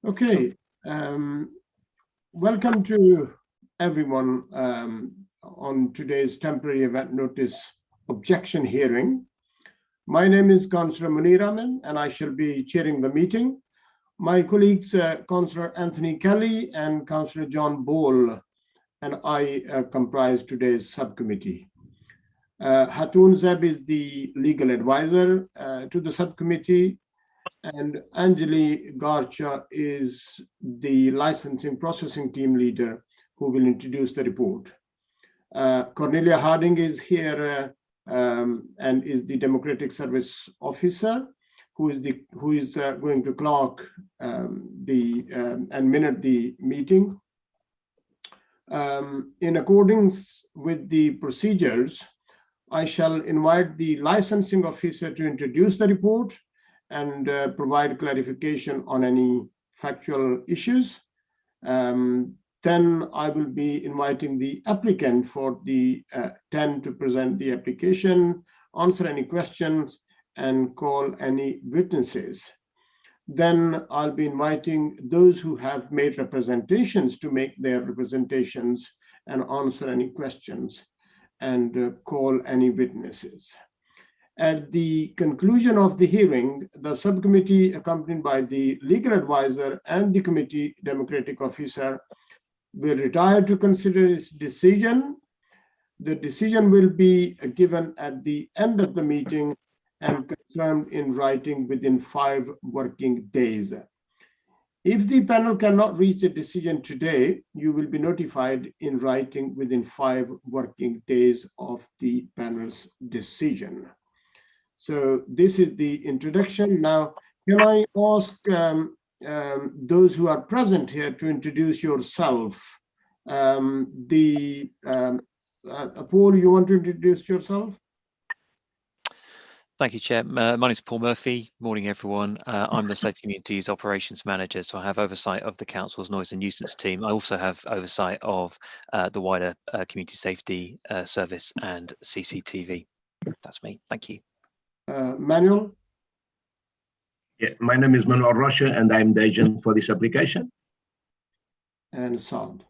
Okay, welcome to everyone on today's temporary event notice objection hearing. My name is Councillor Munir Ahmed and I shall be chairing the meeting. My colleagues, Councillor Anthony Kelly and Councillor John Ball, and I comprise today's subcommittee. Hatoun Zeb is the legal advisor to the subcommittee, and Anjali Garcha is the licensing processing team leader who will introduce the report. Cornelia Harding is here and is the Democratic Service Officer who is going to clock and minute the meeting. In accordance with the procedures, I shall invite the licensing officer to introduce the report and provide clarification on any factual issues. Then I will be inviting the applicant for the 10 to present the application, answer any questions, and call any witnesses. Then I'll be inviting those who have made representations to make their representations and answer any questions and call any witnesses. At the conclusion of the hearing, the subcommittee, accompanied by the legal advisor and the committee democratic officer, will retire to consider its decision. The decision will be given at the end of the meeting and confirmed in writing within 5 working days. If the panel cannot reach a decision today, you will be notified in writing within 5 working days of the panel's decision. So this is the introduction. Now, can I ask those who are present here to introduce yourself? Paul, you want to introduce yourself? Thank you, Chair. My name is Paul Murphy. Morning, everyone. I'm the Safe Communities Operations Manager, so I have oversight of the Council's Noise and Nuisance team. I also have oversight of the wider Community Safety Service and CCTV. That's me. Thank you. Manuel? Yeah, my name is Manuel Rocha and I'm the agent for this application. And Saad.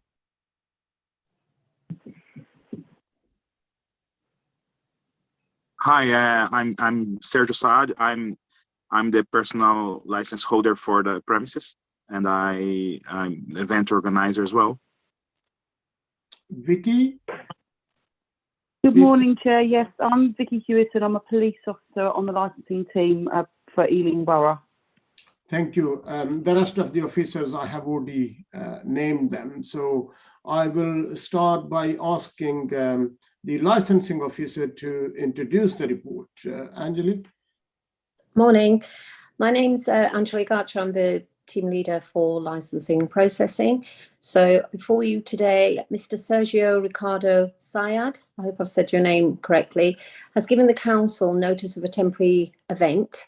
Hi, I'm Sergio Saad. I'm the personal license holder for the premises, and I'm event organizer as well. Vicky? Good morning, Chair. Yes, I'm Vicky Hewitt and I'm a police officer on the licensing team for Ealing Borough. Thank you. The rest of the officers, I have already named them. So I will start by asking the licensing officer to introduce the report. Anjali? Morning. My name's Anjali Garcha. I'm the team leader for licensing processing. So before you today, Mr. Sergio Ricardo Sayad, I hope I've said your name correctly, has given the council notice of a temporary event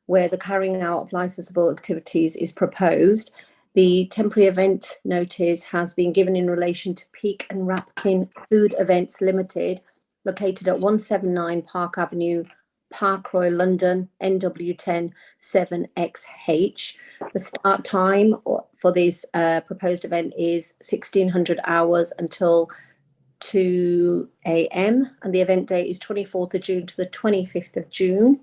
where the carrying out of licensable activities is proposed. The temporary event notice has been given in relation to Peak and Rapkin Food Events Limited, located at 179 Park Avenue, Park Royal, London, NW10 7XH. The start time for this proposed event is 1600 hours until 2 AM, and the event date is 24th of June to the 25th of June.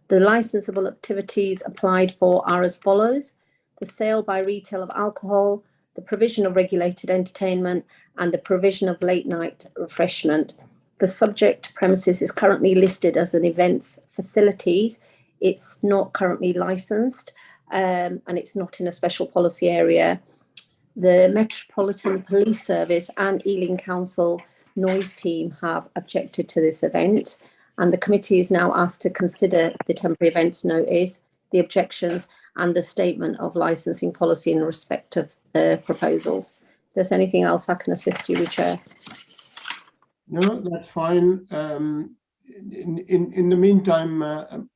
The licensable activities applied for are as follows: the sale by retail of alcohol, the provision of regulated entertainment, and the provision of late night refreshment. The subject premises is currently listed as an events facilities. It's not currently licensed and it's not in a special policy area. The Metropolitan Police Service and Ealing Council Noise team have objected to this event, and the committee is now asked to consider the temporary events notice, the objections, and the statement of licensing policy in respect of the proposals. If there's anything else I can assist you with, Chair. No, that's fine. In the meantime,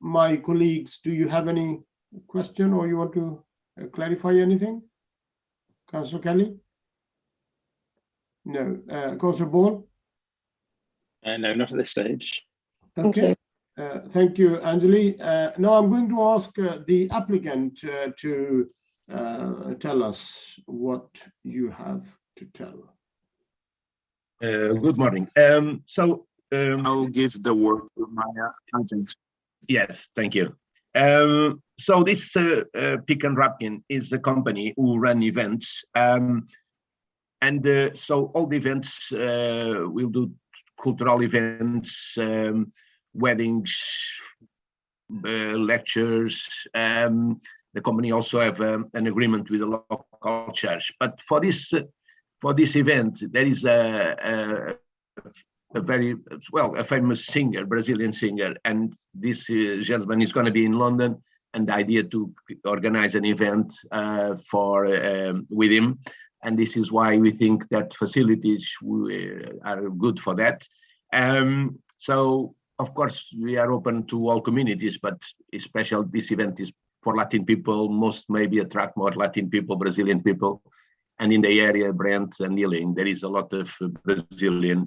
my colleagues, do you have any question or you want to clarify anything? Councillor Kelly? No. Councillor Ball? No, not at this stage. Okay. Thank you, Anjali. Now I'm going to ask the applicant to tell us what you have to tell. Good morning. I'll give the word to my agent. Yes, thank you. So this Pick and Rapkin is a company who run events. So all the events, we'll do cultural events, weddings, lectures. The company also have an agreement with the local church. But for this event, there is a very a famous singer, Brazilian singer, and this gentleman is going to be in London, and the idea to organize an event with him, and this is why we think that facilities are good for that. So of course we are open to all communities, but especially this event is for Latin people. Most maybe attract more Latin people, Brazilian people. And in the area, Brent and Ealing, there is a lot of Brazilian,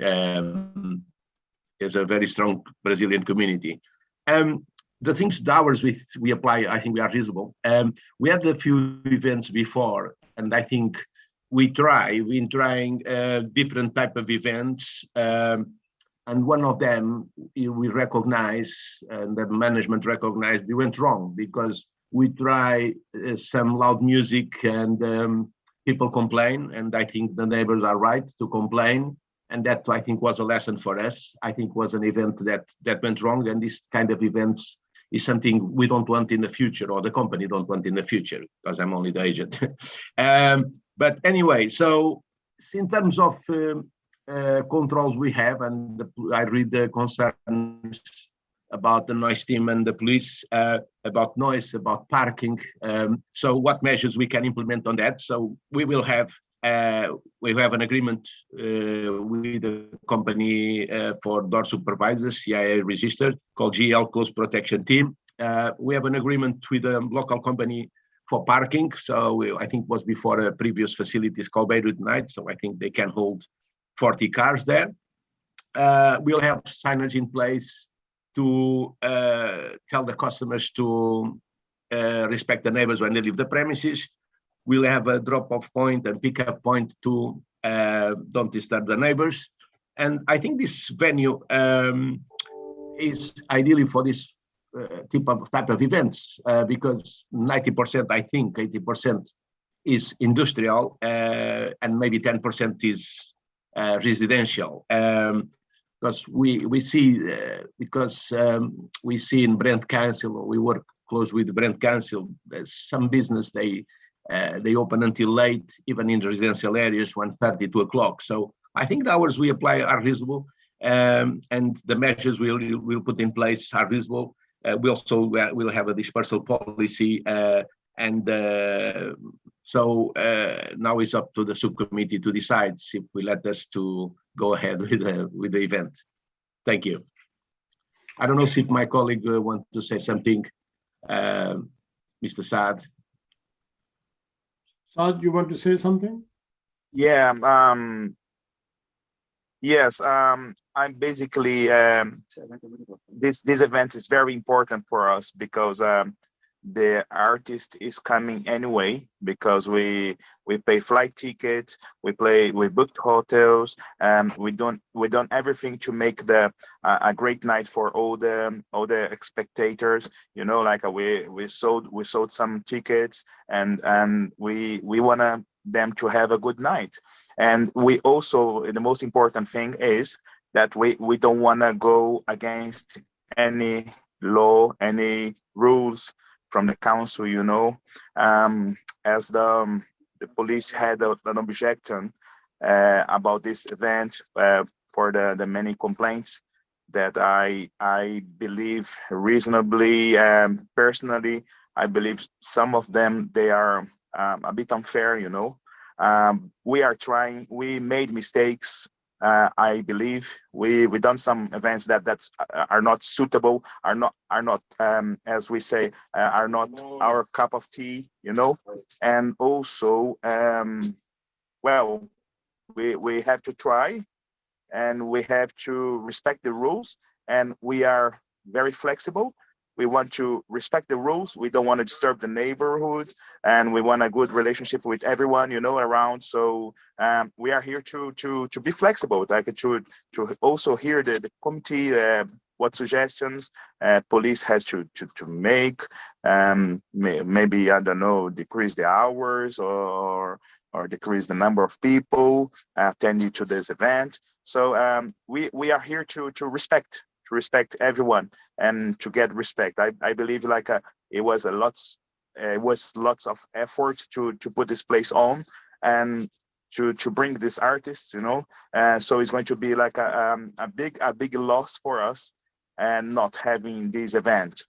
there's a very strong Brazilian community. The things, the hours we apply, I think we are reasonable. We had a few events before, and I think we've been trying different type of events. And one of them we recognize, and the management recognized, they went wrong because we try some loud music and people complain, and I think the neighbors are right to complain, and that I think was a lesson for us. I think was an event that went wrong, and this kind of events is something we don't want in the future, or the company don't want in the future, because I'm only the agent. But anyway, so in terms of controls we have, and I read the concerns about the noise team and the police, about noise, about parking. So what measures we can implement on that? So we will have an agreement with the company for door supervisors, CIA registered, called GL Close Protection Team. We have an agreement with a local company for parking. So I think it was before a previous facilities called Beirut Night. So I think they can hold 40 cars there. We'll have signage in place to tell the customers to respect the neighbors when they leave the premises. We'll have a drop-off point and pick-up point to don't disturb the neighbors. And I think this venue is ideally for this type of events because 90%, I think 80% is industrial and maybe 10% is residential. Because we see in Brent Council, we work close with Brent Council. There's some business they open until late, even in residential areas, 1:30, 2 o'clock. So I think the hours we apply are reasonable, and the measures we'll put in place are reasonable. We also will have a dispersal policy, so now it's up to the subcommittee to decide if we let us to go ahead with the event. Thank you. I don't know if my colleague wants to say something, Mr. Saad. Saad, you want to say something? Yeah. Yes. I'm basically this event is very important for us because the artist is coming anyway, because we pay flight tickets, we booked hotels, and we done everything to make a great night for all the spectators. You know, like we sold some tickets, and we want them to have a good night. And we also, the most important thing is that we don't want to go against any law, any rules from the council, you know. As the police had an objection about this event for the many complaints that I believe reasonably, personally, I believe some of them, they are a bit unfair, you know. We made mistakes. I believe we done some events that are not suitable, are not as we say, are not our cup of tea, you know. And also, well, we have to try, and we have to respect the rules, and we are very flexible. we want to respect the rules. We don't want to disturb the neighborhood, and we want a good relationship with everyone, around. So we are here to be flexible, like to also hear the committee, what suggestions police has to make. Maybe, I don't know, decrease the hours or decrease the number of people attending to this event. So we are here to respect everyone and to get respect. I believe it was lots of effort to put this place on and to bring these artists, so it's going to be like a big loss for us and not having this event.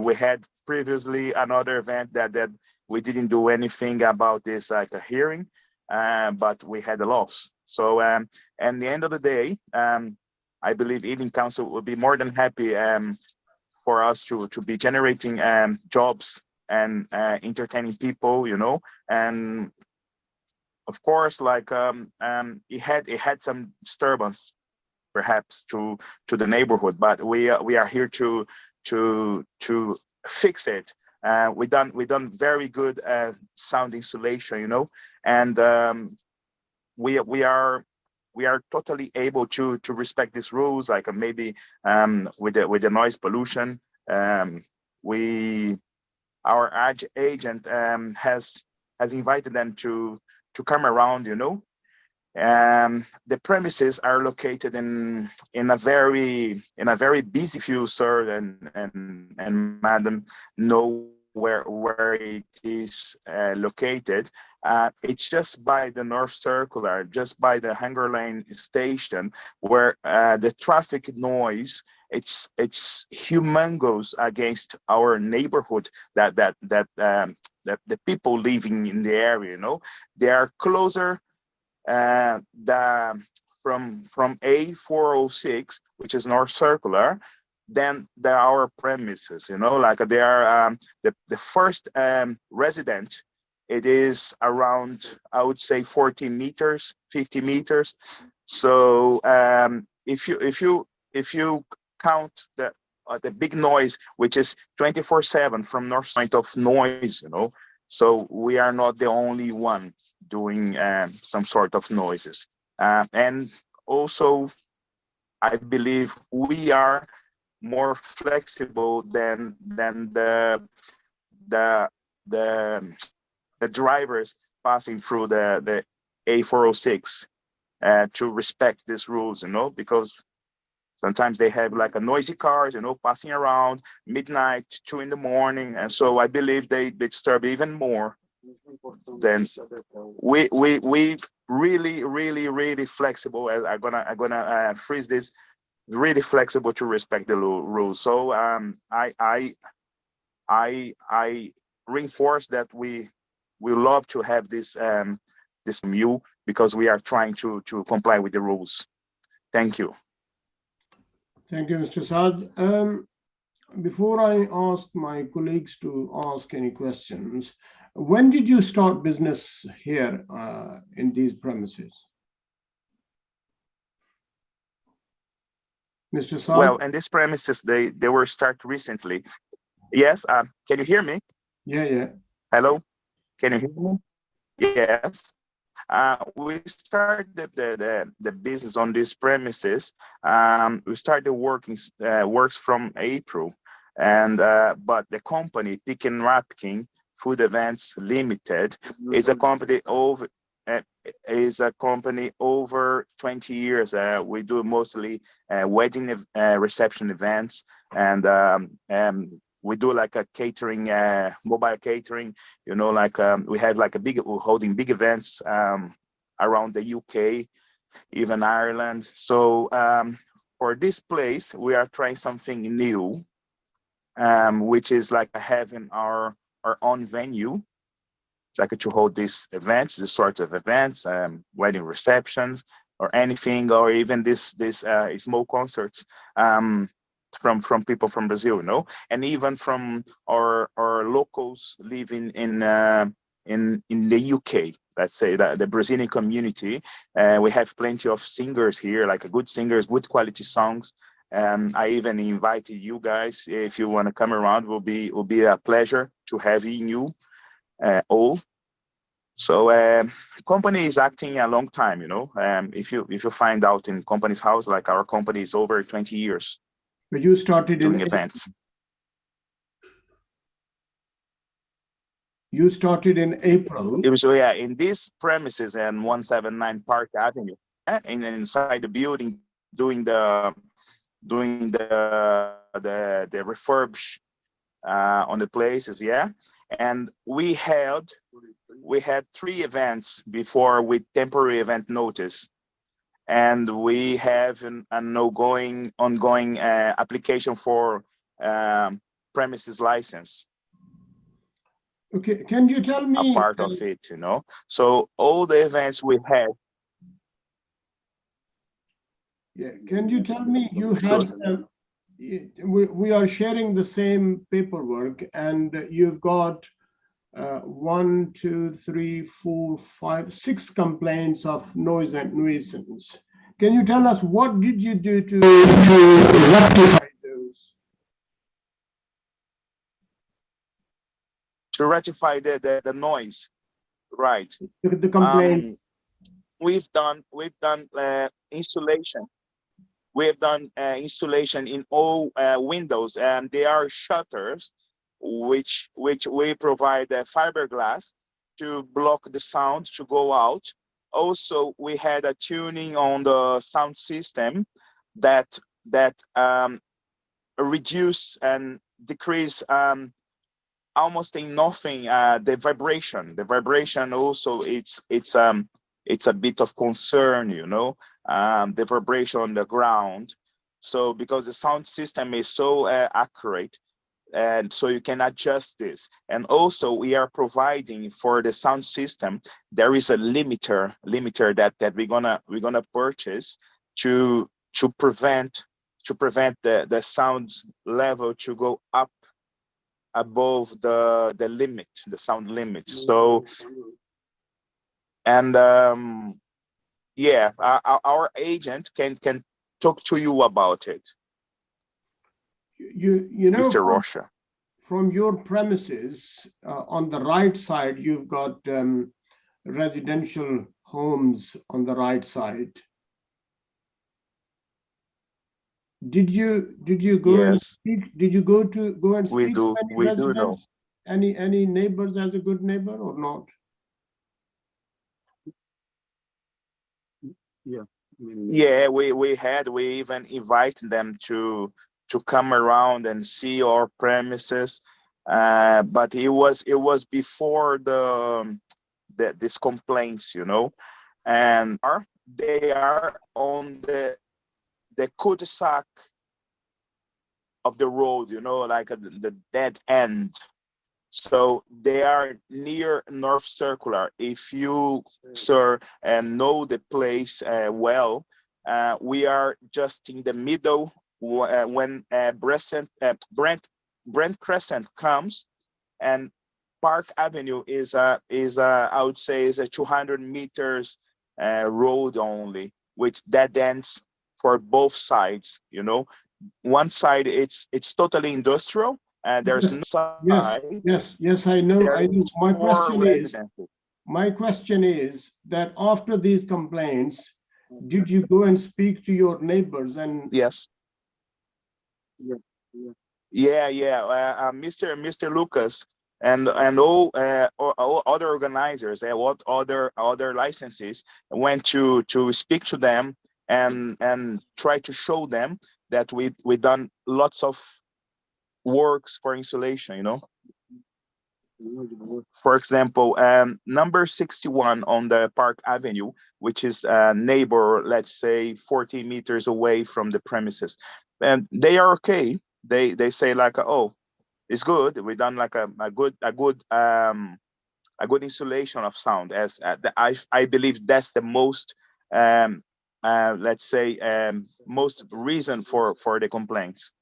We had previously another event that we didn't do anything about this, like a hearing, but we had a loss. So at the end of the day, I believe Ealing Council will be more than happy for us to be generating jobs and entertaining people, and of course, it had some disturbance perhaps to the neighborhood, but we are here to fix it. We done very good sound insulation, and we are totally able to respect these rules, like maybe with the noise pollution. Our agent has invited them to come around, the premises are located in a very busy, if you, sir and madam, know where it is located. It's just by the North Circular, just by the Hanger Lane station, where the traffic noise, it's humongous against our neighborhood, that the people living in the area, they are closer from A406, which is North Circular, than our premises, they are the first resident. It is around, I would say, 40 meters, 50 meters. So if you count the big noise, which is 24/7 from North point of noise, so we are not the only one doing some sort of noises. And also, I believe we are more flexible than the drivers passing through the A406 to respect these rules, because sometimes they have like a noisy cars, passing around midnight, 2 a.m, and so I believe they disturb even more. Then we really flexible. As I'm gonna freeze this. Really flexible to respect the rules. So I reinforce that we love to have this from you, because we are trying to comply with the rules. Thank you. Thank you, Mr. Saad. Before I ask my colleagues to ask any questions, when did you start business here in these premises? Mr. Saad? Well, in these premises, they were started recently. Yes, can you hear me? Yeah. Hello, can you hear me? Yes. We started the business on these premises. We started works from April, and but the company Pick and Rapkin Food Events Limited is a company over 20 years. We do mostly wedding reception events, and we do like a catering, mobile catering, we have like we're holding big events around the UK, even Ireland. So for this place, we are trying something new, which is like having our own venue, like to hold these events, this sort of events, wedding receptions or anything, or even this small concerts from people from Brazil, and even from our locals living in the UK. Let's say that the Brazilian community, we have plenty of singers here, like good singers, good quality songs, And I even invited you guys, if you want to come around, will be a pleasure to having you all. So company is acting a long time, you know. If you find out in company's house, like our company is over 20 years. But you started doing in events. You started in April. It was, yeah, in these premises and 179 Park Avenue, and inside the building, doing the refurbish on the places, yeah. And we had 3 events before with temporary event notice, and we have an ongoing application for premises license. Okay, can you tell me a part of it, you know? So all the events we had. Yeah, can you tell me you had, we are sharing the same paperwork, and you've got 1, 2, 3, 4, 5, 6 complaints of noise and nuisance. Can you tell us what did you do to rectify those? To rectify the noise, right? The complaint. We've done installation. We have done installation in all windows, and they are shutters, which we provide fiberglass to block the sound to go out. Also, we had a tuning on the sound system that reduce and decrease almost in nothing the vibration. The vibration also it's a bit of concern, you know, the vibration on the ground. So because the sound system is so accurate, and so you can adjust this. And also we are providing for the sound system, there is a limiter that we're gonna purchase to prevent the sound level to go up above the limit, the sound limit. So, and yeah, our agent can talk to you about it. You know, Mr. Rocha. From your premises, on the right side, you've got residential homes on the right side. Did you go and speak? Did you go and speak? We do. To any we do know. Any neighbors as a good neighbor or not? Yeah, we even invite them to come around and see our premises, but it was before this complaints, you know, and they are on the cul-de-sac of the road, you know, like the dead end. So they are near North Circular. If you, sir, know the place well, we are just in the middle when Brent Crescent comes, and Park Avenue is I would say is a 200 meters road only, which dead ends for both sides. You know, one side it's totally industrial. There's no side. Yes, I know. My question is that after these complaints, did you go and speak to your neighbors? And yes, yeah, Mr. Lucas and all other organizers and what other licenses went to speak to them and try to show them that we done lots of works for insulation, you know. For example, number 61 on the Park Avenue, which is a neighbor, let's say 40 meters away from the premises, and they are okay. They say like, oh, it's good. We done like a good insulation of sound. As I believe that's the most let's say most reason for the complaints.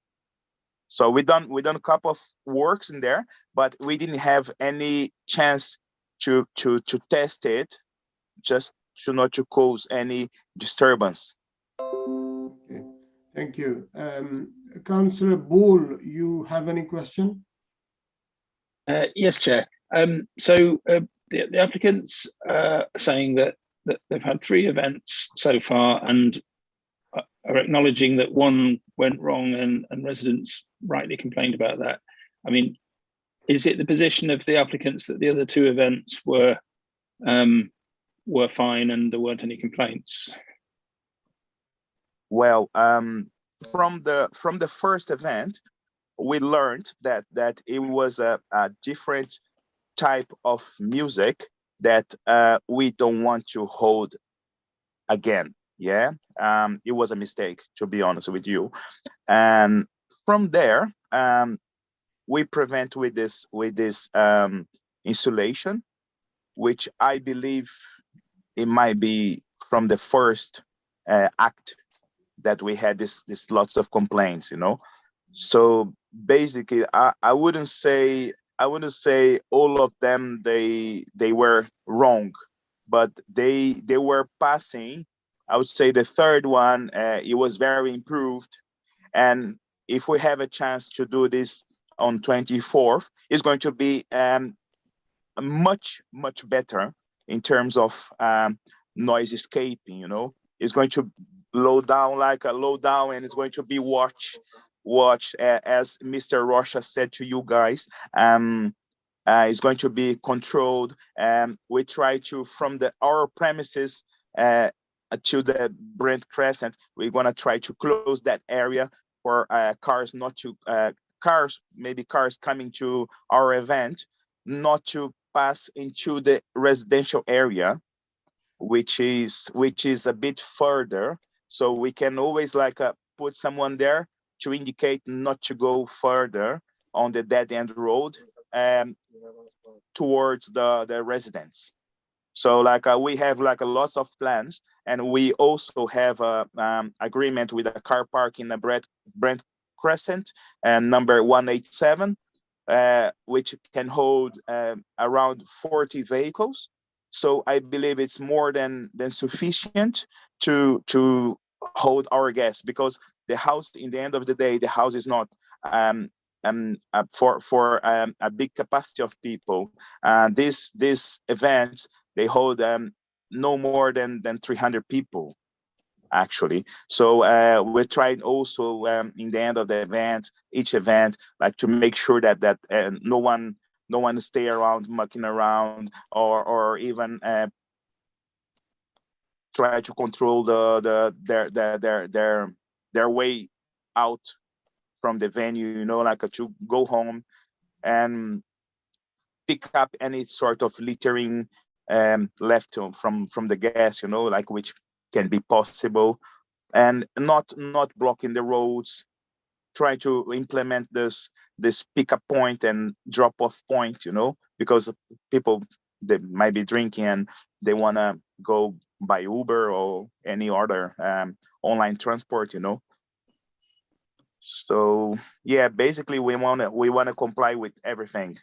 So we done a couple of works in there, but we didn't have any chance to test it, just to not to cause any disturbance. Okay. Thank you. Councillor Ball, you have any question? Yes, Chair. The applicants are saying that they've had 3 events so far and are acknowledging that one went wrong and residents rightly complained about that. I mean, is it the position of the applicants that the other 2 events were fine and there weren't any complaints? Well, from the first event, we learned that it was a different type of music that we don't want to hold again. Yeah, it was a mistake, to be honest with you. And from there, we prevent with this insulation, which I believe it might be from the first act that we had this lots of complaints, you know. So basically, I wouldn't say all of them they were wrong, but they were passing. I would say the third one it was very improved, and if we have a chance to do this on 24th, it's going to be much better in terms of noise escaping. You know, it's going to low down like a low down, and it's going to be watch as Mr. Rocha said to you guys. It's going to be controlled. We try to from our premises to the Brent Crescent, we're gonna try to close that area for cars not to maybe cars coming to our event not to pass into the residential area, which is a bit further. So we can always like put someone there to indicate not to go further on the dead end road towards the residents. So like we have like lots of plans, and we also have a agreement with a car park in the Brent Crescent and number 187, which can hold around 40 vehicles. So I believe it's more than sufficient to hold our guests, because the house, in the end of the day, the house is not for a big capacity of people. This event, they hold no more than 300 people actually. So we're trying also in the end of the event, each event, like to make sure that no one stay around mucking around or even try to control their way out from the venue, you know, like to go home and pick up any sort of littering left from the guests, you know, like which can be possible, and not blocking the roads. Try to implement this pick-up point and drop-off point, you know, because people, they might be drinking and they want to go by Uber or any other online transport, you know. So yeah, basically we want to comply with everything.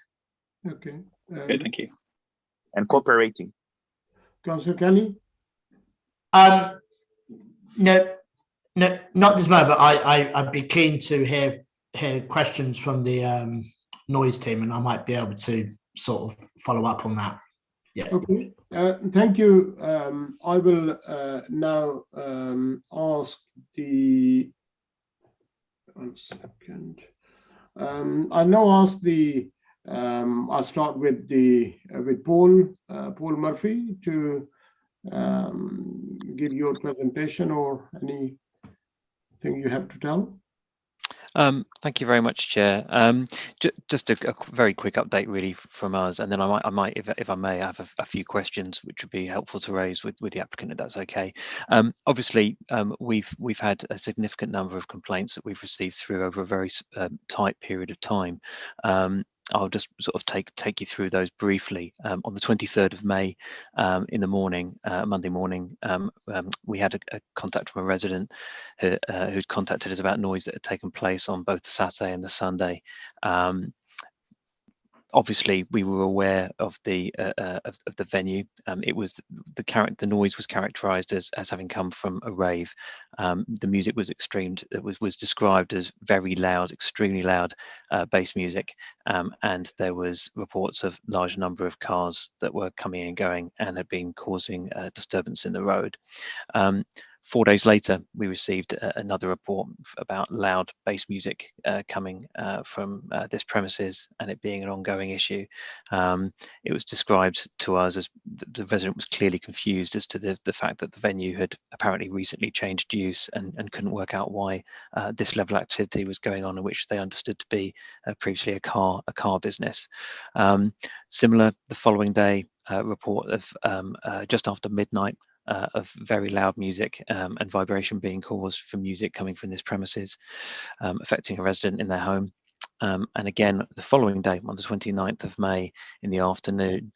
Okay. Okay, thank you. And cooperating. Councillor Kelly? No, not this moment, but I'd be keen to hear questions from the noise team, and I might be able to sort of follow up on that. Yeah. Okay. Thank you. I will now ask the. 1 second. I'll now ask the. I'll start with Paul Murphy to give your presentation or anything you have to tell. Thank you very much, Chair. Just a very quick update really from us, and then I might if I may have a few questions which would be helpful to raise with the applicant, if that's okay. Obviously, we've had a significant number of complaints that we've received through over a very tight period of time. I'll just sort of take you through those briefly. On the 23rd of May, in the morning, Monday morning, we had a contact from a resident who'd contacted us about noise that had taken place on both the Saturday and the Sunday. Obviously, we were aware of the venue. It was the noise was characterised as having come from a rave. The music was was described as very loud, extremely loud bass music, and there was reports of large number of cars that were coming and going and had been causing disturbance in the road. 4 days later, we received another report about loud bass music coming from this premises and it being an ongoing issue. It was described to us as the resident was clearly confused as to the fact that the venue had apparently recently changed use and couldn't work out why this level of activity was going on, in which they understood to be previously a car business. Similar, the following day, report of just after midnight, of very loud music and vibration being caused from music coming from this premises, affecting a resident in their home. And again, the following day, on the 29th of May in the afternoon,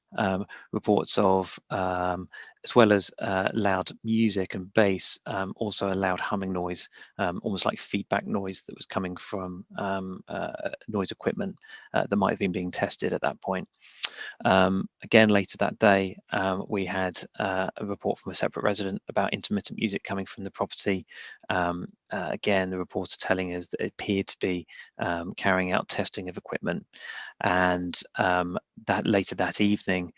reports of, as well as loud music and bass, also a loud humming noise, almost like feedback noise that was coming from noise equipment that might have been being tested at that point. Again, later that day, we had a report from a separate resident about intermittent music coming from the property. Again, the reporter telling us that it appeared to be carrying out testing of equipment. And that later that evening,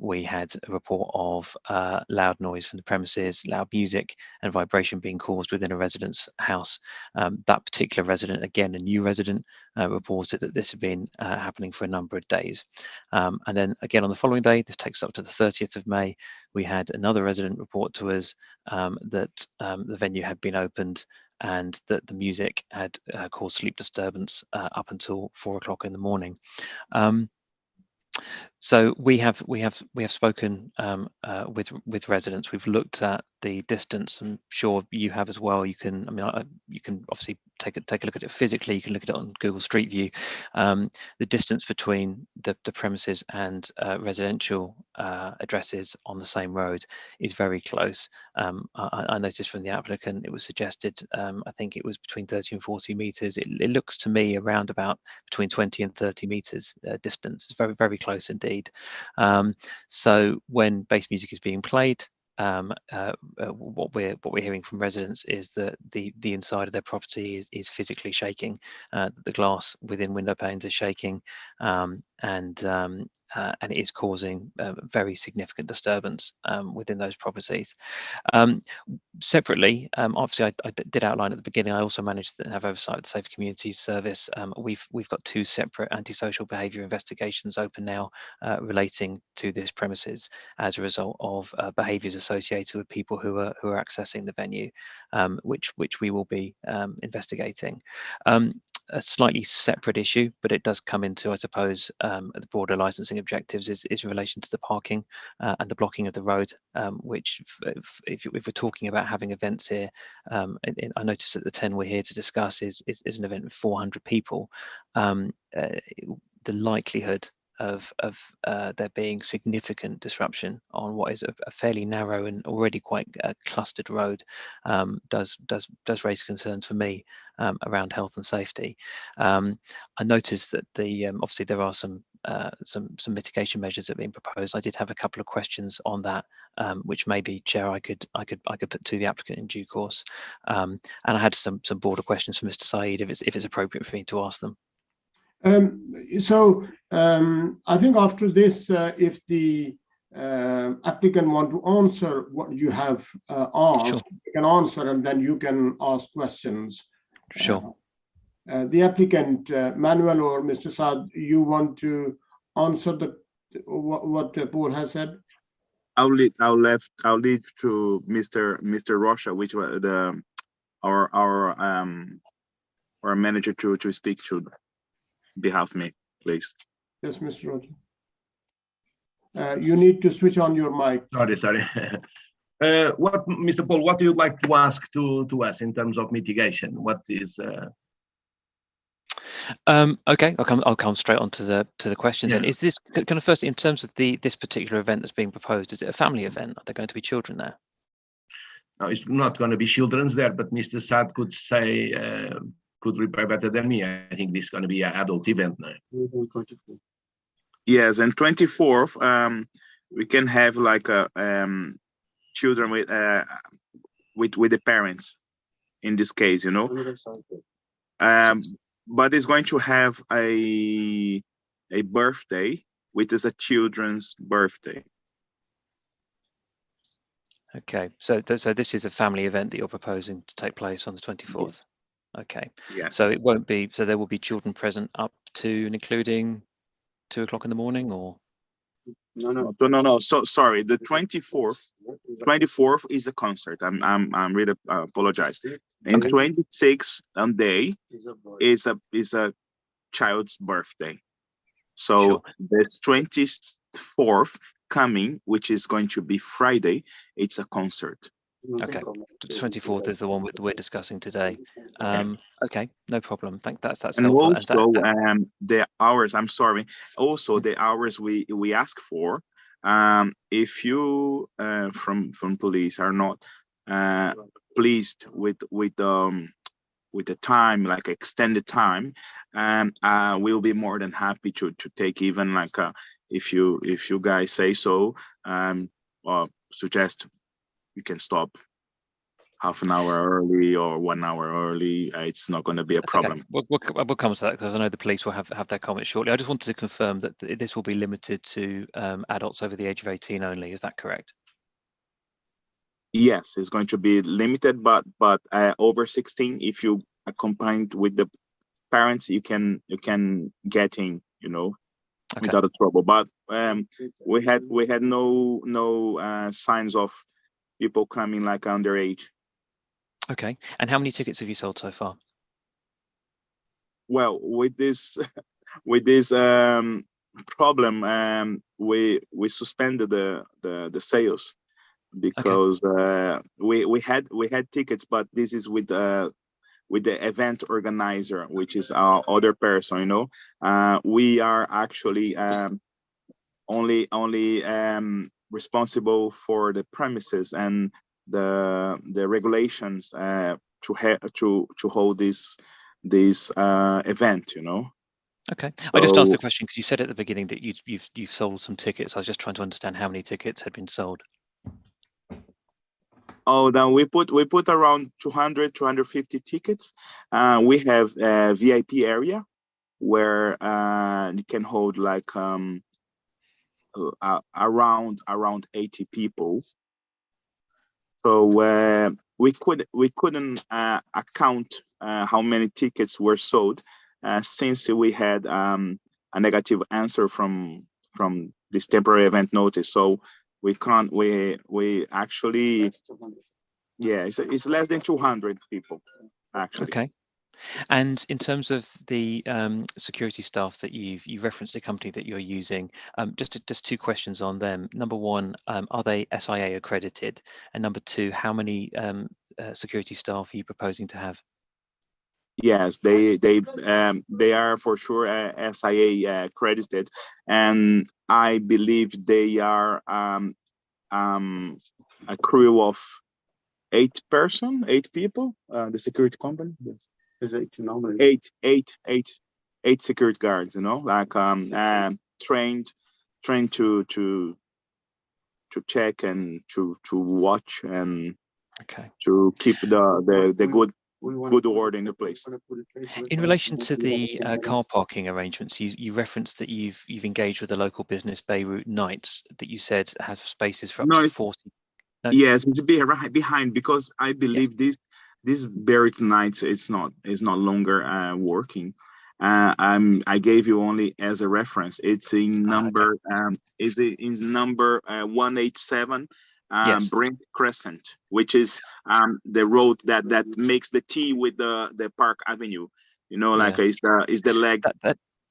we had a report of loud noise from the premises, loud music and vibration being caused within a resident's house. That particular resident, again, a new resident, reported that this had been happening for a number of days. And then again, on the following day, this takes up to the 30th of May, we had another resident report to us that the venue had been opened and that the music had caused sleep disturbance up until 4 o'clock in the morning. So we have spoken with residents. We've looked at the distance. I'm sure you have as well. You can obviously take a look at it physically. You can look at it on Google Street View. The distance between the premises and residential addresses on the same road is very close. I noticed from the applicant it was suggested, I think it was between 30 and 40 meters. It looks to me around about between 20 and 30 meters distance. It's very, very close indeed. So when bass music is being played, what we're hearing from residents is that the inside of their property is physically shaking. The glass within window panes is shaking, and it is causing very significant disturbance within those properties. Separately, obviously, I did outline at the beginning, I also managed to have oversight of the Safe Communities Service. We've got 2 separate antisocial behaviour investigations open now relating to this premises as a result of behaviours associated with people who are accessing the venue, which we will be investigating. A slightly separate issue, but it does come into, I suppose, the broader licensing objectives is in relation to the parking and the blocking of the road, which if we're talking about having events here, I noticed that the 10 we're here to discuss is an event with 400 people. The likelihood of there being significant disruption on what is a fairly narrow and already quite clustered road does raise concerns for me around health and safety. I noticed that obviously there are some mitigation measures that are being proposed. I did have a couple of questions on that, which maybe, Chair, I could put to the applicant in due course. And I had some broader questions for Mr. Saeed if it's appropriate for me to ask them. I think after this, if the applicant want to answer what you have asked, sure, you can answer and then you can ask questions. Sure. The applicant, Manuel or Mr. Saad, you want to answer what Paul has said? I'll leave to Mr. Rocha, which was our manager to speak to behalf of me, please. Yes, Mr. Roger. You need to switch on your mic. Sorry. What, Mr. Paul, what do you like to ask to us in terms of mitigation? What is? Okay, I'll come straight on to the questions. Yeah. And is this kind of first in terms of this particular event that's being proposed? Is it a family event? Are there going to be children there? No, it's not going to be children's there, but Mr. Saad could say. Could reply better than me. I think this is going to be an adult event now. Yes, and 24th, we can have like a children with the parents in this case, you know. But it's going to have a birthday, which is a children's birthday. Okay, so this is a family event that you're proposing to take place on the 24th. Yes. Okay, Yes. so it won't be. So there will be children present up to and including 2 o'clock in the morning, or No. So sorry. The 24th is the concert. I'm really apologize. And 26th day is a child's birthday. So Sure. the 24th coming, which is going to be Friday, it's a concert. Okay, the 24th is the one we're discussing today. Okay, no problem. That's And helpful. also the hours. I'm sorry. Also the hours we ask for. If you from police are not pleased with the time, like extended time, we'll be more than happy to take even like if you guys say so, or suggest you can stop half an hour early or 1 hour early. It's not going to be a problem. Okay. We'll come to that because I know the police will have their comments shortly. I just wanted to confirm that this will be limited to adults over the age of 18 only. Is that correct? Yes, it's going to be limited, but over 16, if you accompanied with the parents, you can get in, you know, Okay. without a trouble. But we had no signs of people coming like underage. Okay. And how many tickets have you sold so far? Well, with this problem, we suspended the sales because we had tickets, but this is with the event organizer, which is our other person, you know. We are actually only responsible for the premises and the regulations to hold this event, you know. Okay. I just asked the question because you said at the beginning that you've sold some tickets. I was just trying to understand how many tickets had been sold. Oh, then we put around 250 tickets. We have a VIP area where you can hold like around 80 people. So we couldn't account how many tickets were sold since we had a negative answer from this temporary event notice. So we can't. We actually, yeah, it's less than 200 people actually. Okay. And in terms of the security staff that you've referenced the company that you're using, just 2 questions on them. Number 1, are they SIA accredited? And number 2, how many security staff are you proposing to have? Yes, they are for sure SIA accredited, and I believe they are a crew of 8 people. The security company. Yes. There's 8 normally. 8 security guards. You know, like trained to check and to watch and to keep the good order in the place. In relation to the car parking arrangements, you referenced that you've engaged with the local business Beirut Nights that you said have spaces for up to 40. No? Yes, it's behind because I believe this Beirut Nights is not longer working. I gave you only as a reference. It's in number is it in number 187 Brent Crescent, which is the road that makes the T with the Park Avenue. You know, like is the leg.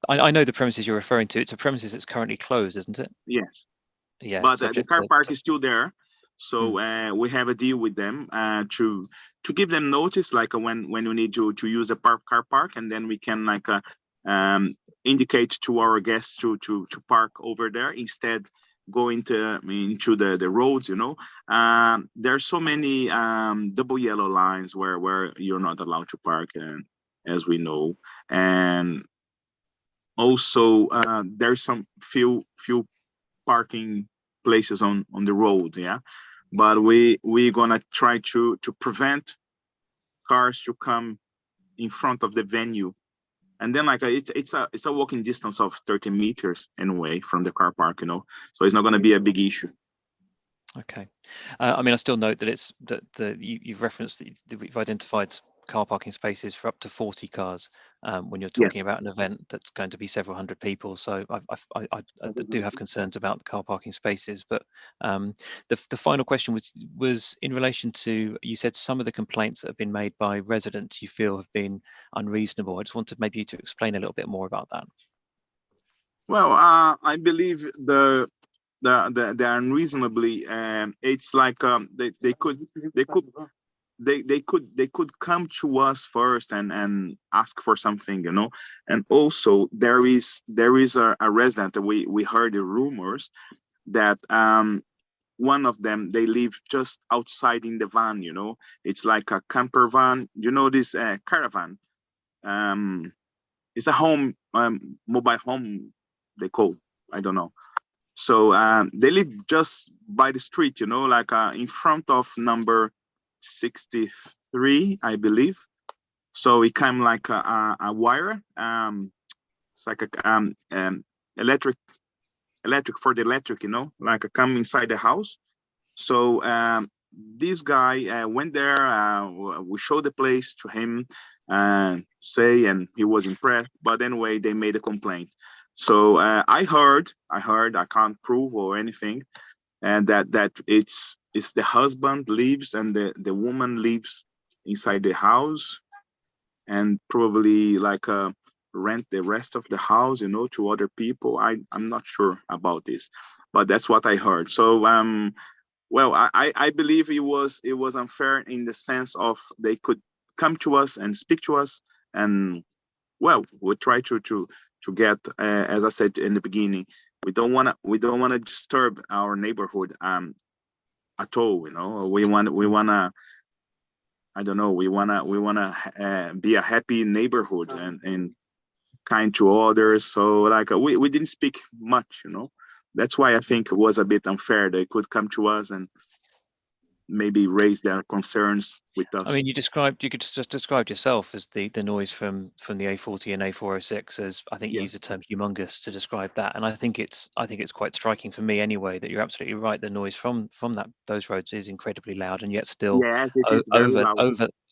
I know the premises you're referring to. It's a premises that's currently closed, isn't it? Yes. Yeah. But the car park is still there. So we have a deal with them to give them notice, like when we need to use a car park, and then we can like indicate to our guests to park over there instead going into the roads. You know, there are so many double yellow lines where you're not allowed to park, and as we know, and also there's some few parking places on the road, yeah, but we're gonna try to prevent cars to come in front of the venue, and then like it's a walking distance of 30 meters anyway from the car park, you know, so it's not going to be a big issue. Okay. I mean, I still note that you've referenced that you've identified car parking spaces for up to 40 cars when you're talking about an event that's going to be several hundred people. So I do have concerns about the car parking spaces. But the final question was in relation to, you said some of the complaints that have been made by residents you feel have been unreasonable. I just wanted maybe you to explain a little bit more about that. Well, I believe the unreasonably, it's like they could come to us first and ask for something, you know. And also there is a resident that we heard the rumors that one of them, they live just outside in the van, you know. It's like a camper van, you know, this caravan. It's a home, mobile home, they call, I don't know. So they live just by the street, you know, like in front of number 63, I believe. So it came like a wire. It's like a electric for the electric, you know, like a come inside the house. So this guy went there. We showed the place to him, and he was impressed. But anyway, they made a complaint. So I heard, I can't prove or anything, and that it's the husband lives and the woman lives inside the house, and probably like rent the rest of the house, you know, to other people. I'm not sure about this, but that's what I heard. So well, I believe it was unfair in the sense of they could come to us and speak to us, and well, we try to get, as I said in the beginning, we don't want to disturb our neighborhood at all, you know. We want to, I don't know, we want to be a happy neighborhood and kind to others. So like we didn't speak much, you know. That's why I think it was a bit unfair. They could come to us and maybe raise their concerns with us. I mean, you could just describe yourself as the noise from the A40 and A406 as, I think you used the term humongous to describe that. And I think it's quite striking for me anyway that you're absolutely right. The noise from those roads is incredibly loud, and yet still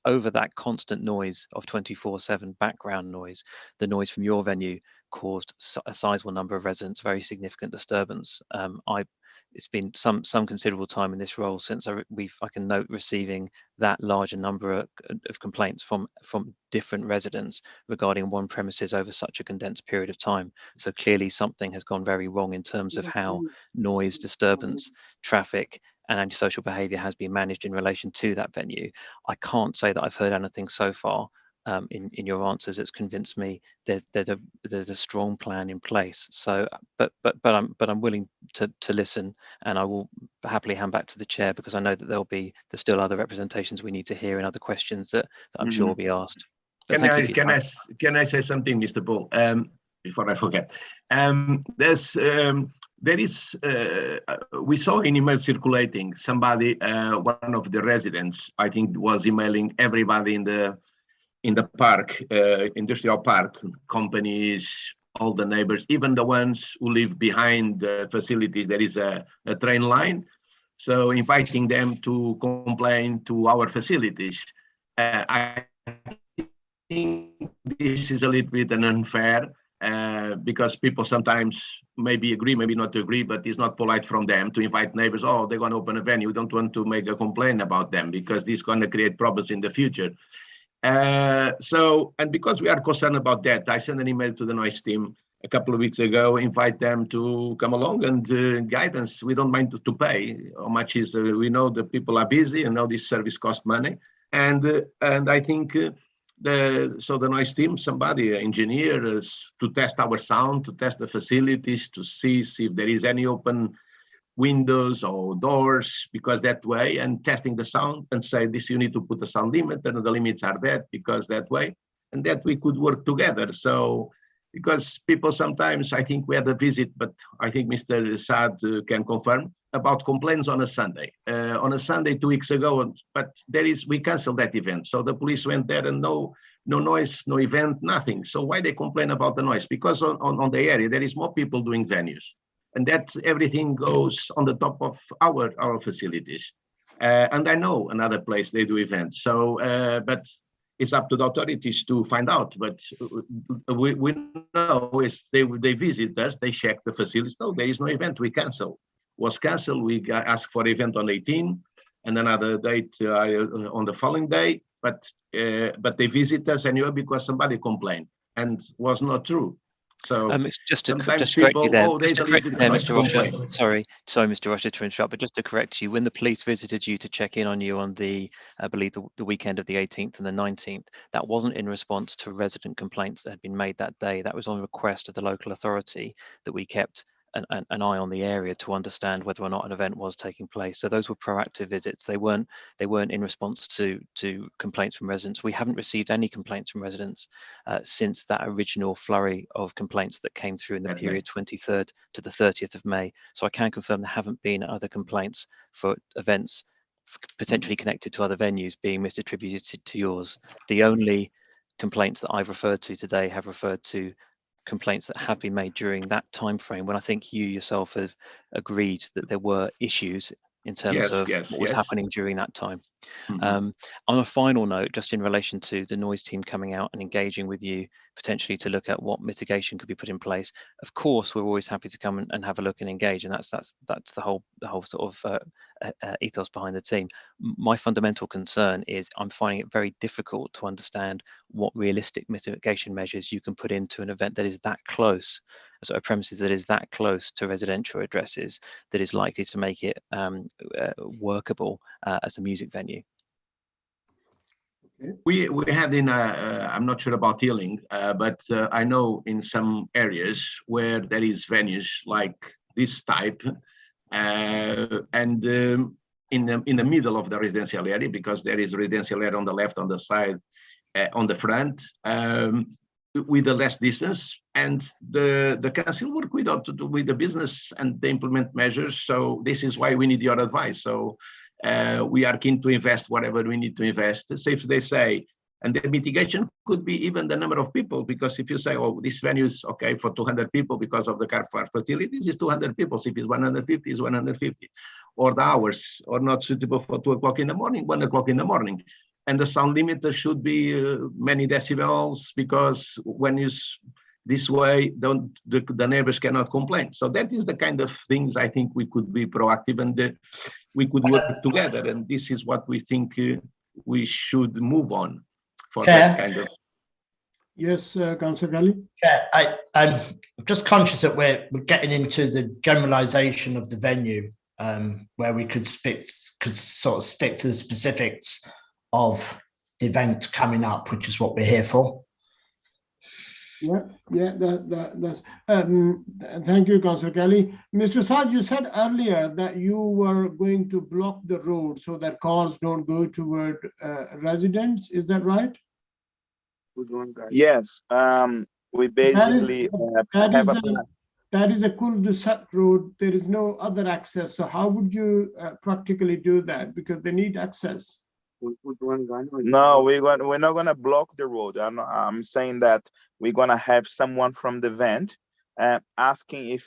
over that constant noise of 24/7 background noise, the noise from your venue caused a sizable number of residents very significant disturbance. It's been some considerable time in this role since I can note receiving that large a number of complaints from different residents regarding one premises over such a condensed period of time. So clearly something has gone very wrong in terms of how noise, disturbance, traffic and antisocial behaviour has been managed in relation to that venue. I can't say that I've heard anything so far in your answers that's convinced me there's a strong plan in place. So but I'm willing to listen, and I will happily hand back to the chair, because I know that there's still other representations we need to hear and other questions that I'm sure will be asked. Can I say something, Mr. Paul, before I forget? We saw an email circulating. Somebody, one of the residents, I think, was emailing everybody in the park, industrial park, companies, all the neighbors, even the ones who live behind the facilities. There is a train line, so inviting them to complain to our facilities. I think this is a little bit unfair, because people sometimes maybe agree, maybe not agree, but it's not polite from them to invite neighbors. Oh, they're going to open a venue. We don't want to make a complaint about them, because this is going to create problems in the future. And because we are concerned about that, I sent an email to the noise team a couple of weeks ago, invite them to come along and guide us. We don't mind to pay. How much is, we know the people are busy and now this service costs money. And I think the noise team, somebody, engineers, to test our sound, to test the facilities, to see if there is any open windows or doors, because that way, and testing the sound and say this, you need to put a sound limit and the limits are that, because that way, and that we could work together. So because people sometimes, I think we had a visit, but I think Mr. Saad can confirm about complaints on a Sunday. On a Sunday 2 weeks ago, but we canceled that event. So the police went there and no noise, no event, nothing. So why they complain about the noise? Because on the area, there is more people doing venues. And that everything goes on the top of our facilities. And I know another place they do events. So, but it's up to the authorities to find out. But we know is they visit us, they check the facilities. No, there is no event, we cancel. Was cancelled, we asked for event on 18 and another date on the following day. But they visit us anyway because somebody complained and was not true. So just to sometimes correct you there, Mr. Rocha, sorry, Mr. Rocha, to interrupt, but just to correct you, when the police visited you to check in on you on the, I believe the weekend of the 18th and the 19th, that wasn't in response to resident complaints that had been made that day. That was on request of the local authority that we kept an eye on the area to understand whether or not an event was taking place. So those were proactive visits. They weren't in response to complaints from residents. We haven't received any complaints from residents since that original flurry of complaints that came through in the period 23rd to the 30th of May. So I can confirm there haven't been other complaints for events potentially connected to other venues being misattributed to yours. The only complaints that I've referred to today have referred to complaints that have been made during that time frame, when I think you yourself have agreed that there were issues in terms of what was happening during that time. On a final note, just in relation to the noise team coming out and engaging with you potentially to look at what mitigation could be put in place, of course we're always happy to come and have a look and engage, and that's the whole sort of ethos behind the team. My fundamental concern is I'm finding it very difficult to understand what realistic mitigation measures you can put into an event that is that close, so a premises that is that close to residential addresses, that is likely to make it workable as a music venue. We had in I'm not sure about Ealing, but I know in some areas where there is venues like this type, and in the middle of the residential area, because there is residential area on the left, on the side, on the front, with the less distance, and the council work with the business and they implement measures. So this is why we need your advice. So we are keen to invest whatever we need to invest. So if they say, and the mitigation could be even the number of people, because if you say, oh, this venue is okay for 200 people because of the car park facilities, is 200 people. So if it's 150, it's 150. Or the hours are not suitable for 2 o'clock in the morning, 1 o'clock in the morning. And the sound limiter should be many decibels, because when you this way, the neighbors cannot complain. So that is the kind of things I think we could be proactive and we could work together. And this is what we think we should move on for that kind of. Yes, Councillor Kelly. Yeah, I'm just conscious that we're getting into the generalisation of the venue, where we could sort of stick to the specifics of the event coming up, which is what we're here for. That's thank you, Councillor Kelly. Mr. Saad, you said earlier that you were going to block the road so that cars don't go toward residents. Is that right? Yes. We basically that is a cul-de-sac road. There is no other access. So how would you practically do that? Because they need access. No, we're not gonna block the road. I'm saying that we're gonna have someone from the event asking if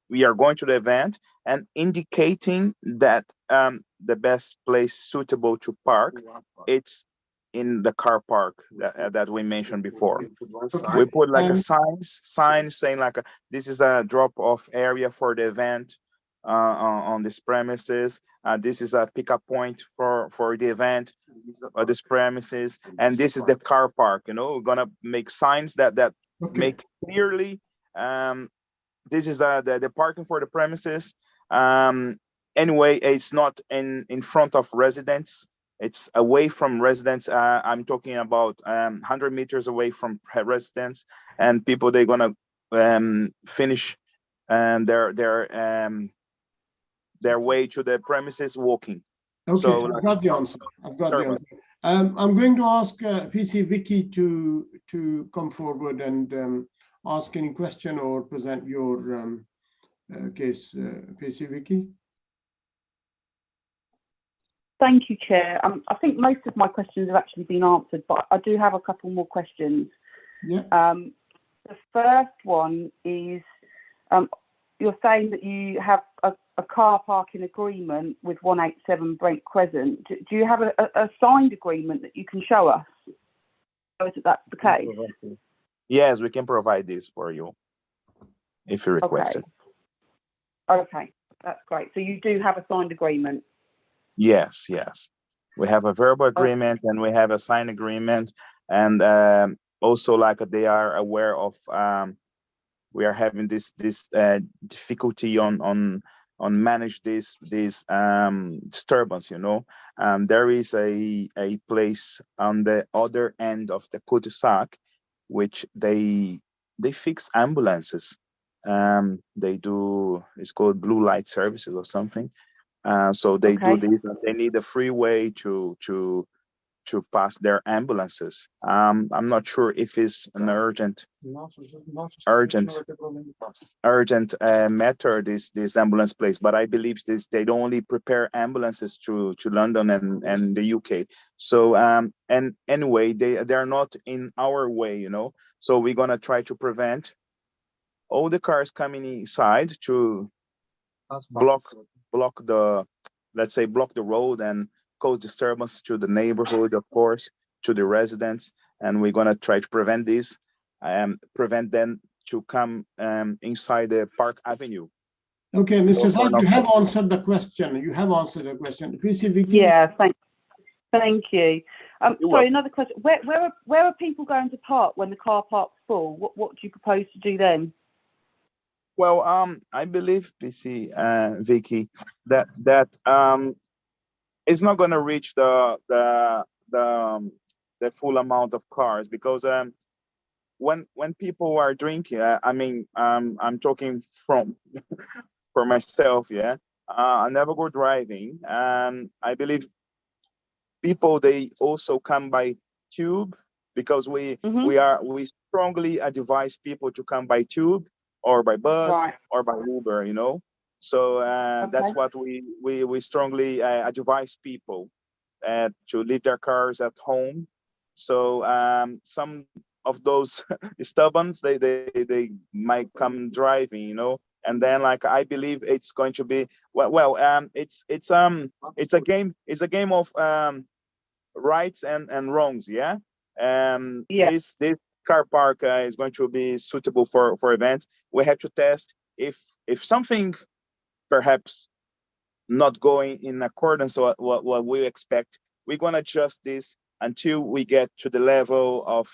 we are going to the event and indicating that the best place suitable to park, it's in the car park that we mentioned before. Okay. We put like a sign saying like this is a drop-off area for the event on this premises. This is a pickup point for the event this premises, and this is the car park. You know, we're gonna make signs that make clearly this is the parking for the premises. Anyway, it's not in front of residents. It's away from residents. I'm talking about 100 meters away from residents, and people, they're gonna finish their way to the premises walking. Okay, so, I've got the answer. I'm going to ask PC Vicky to come forward and ask any question or present your case, PC Vicky. Thank you, Chair. I think most of my questions have actually been answered, but I do have a couple more questions. Yeah. The first one is, you're saying that you have a car parking agreement with 187 Brent Crescent. Do you have a signed agreement that you can show us? Is that's the case? Yes, we can provide this for you if you request it. Okay, that's great. So you do have a signed agreement? Yes, yes. We have a verbal agreement and we have a signed agreement, and also like they are aware of we are having this difficulty on manage this disturbance, you know. There is a place on the other end of the cul-de-sac which they fix ambulances. They do, it's called blue light services or something. So they do this, and they need a freeway to pass their ambulances. I'm not sure if it's an urgent matter, this ambulance place, but I believe they don't only prepare ambulances to London and the UK. So and anyway, they're not in our way, you know. So we're gonna try to prevent all the cars coming inside to block the, let's say, block the road and cause disturbance to the neighborhood, of course, to the residents. And we're gonna try to prevent this, prevent them to come inside the Park Avenue. Okay, Mr. Saad, you have answered the question. You have answered the question. PC Vicky? Yeah, thank you. Sorry, another question. Where are people going to park when the car park's full? What do you propose to do then? Well, I believe, PC Vicky, that it's not going to reach the full amount of cars, because when people are drinking, I mean, I'm talking from for myself, yeah. I never go driving, and I believe people, they also come by tube, because we strongly advise people to come by tube or by bus or by Uber, you know. So that's what we strongly advise people to leave their cars at home. So some of those stubborns, they might come driving, you know. And then, like, I believe it's going to be it's a game of rights and wrongs, yeah. This car park is going to be suitable for events. We have to test if something perhaps not going in accordance with what we expect. We're going to adjust this until we get to the level of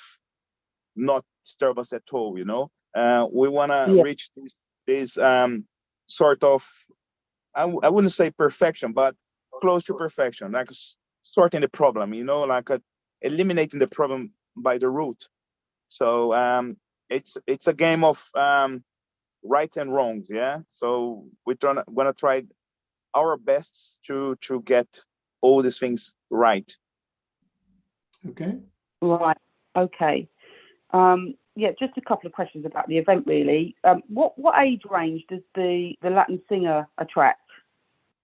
not disturbance at all, you know. We want to reach this sort of, I wouldn't say perfection, but close to perfection, like sorting the problem, you know, like eliminating the problem by the root. So it's a game of rights and wrongs, yeah. So we're gonna try our best to get all these things right. Okay. Right. Okay. Yeah, just a couple of questions about the event, really. What age range does the Latin singer attract?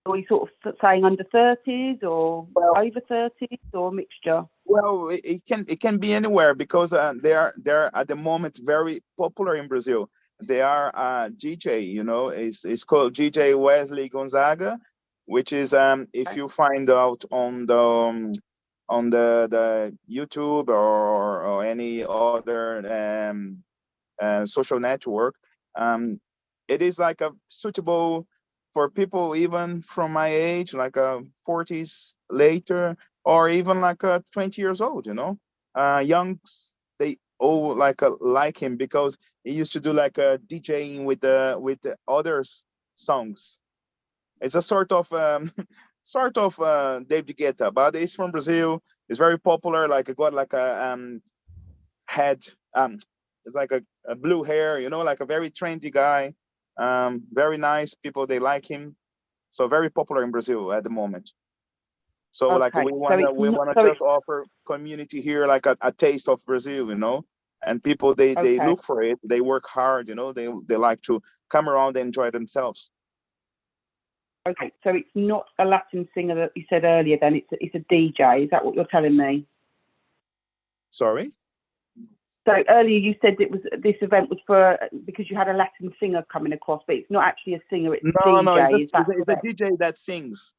Are we sort of saying under 30s or over 30s, or a mixture? Well, it can be anywhere, because they're at the moment very popular in Brazil. They are DJ, you know, it's called DJ Wesley Gonzaga, which is if you find out on the YouTube or any other social network, it is like a suitable for people even from my age, like 40s later, or even like 20 years old, you know. Youngs, they all like him, because he used to do like a DJing with the others songs. It's a sort of David Guetta, but it's from Brazil. It's very popular. Like it got like a head, it's like a blue hair, you know, like a very trendy guy. Very nice people, they like him. So very popular in Brazil at the moment. So like we wanna just offer community here like a taste of Brazil, you know. and people they Okay. look for it. They work hard, you know. They like to come around and enjoy themselves. Okay, so it's not a Latin singer that you said earlier. Then it's a DJ. Is that what you're telling me? Sorry. So earlier you said this event was for because you had a Latin singer coming across, but it's not actually a singer. It's a DJ. No, it's that a DJ that sings.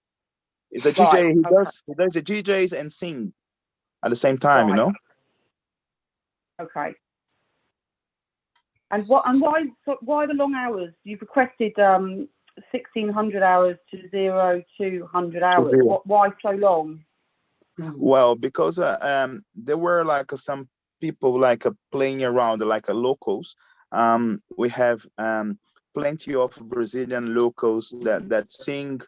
It's a Right, DJ. He okay. does the DJs and sing at the same time, you Right. know. Okay. And why the long hours? You've requested 1,600 hours to 200 hours. zero. Why so long? Well, because there were like some people like playing around like locals. We have plenty of Brazilian locals that sing,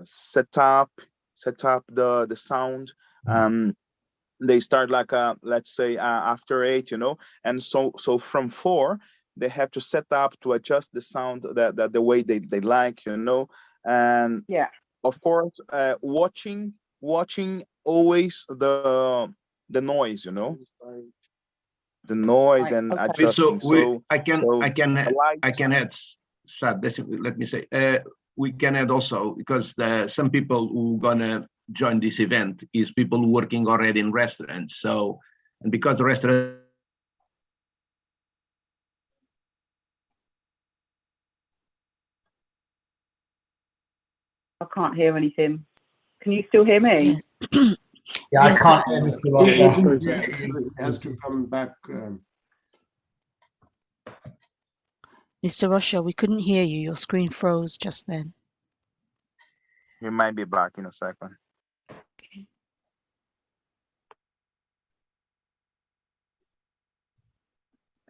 set up the sound. They start like let's say after 8, you know, and so from 4 they have to set up to adjust the sound that the way they like, you know. And Yeah. of course watching always the noise, you know, the noise Right, and okay. adjusting. I can add, Sad, let me say, we can add also, because some people who gonna join this event is people working already in restaurants. So, and because the restaurant I can't hear anything. Can you still hear me? Yes. Yeah, Yes, I can't hear Mr. Rocha. It has to come back. Mr. Rocha, we couldn't hear you. Your screen froze just then. He might be back in a second.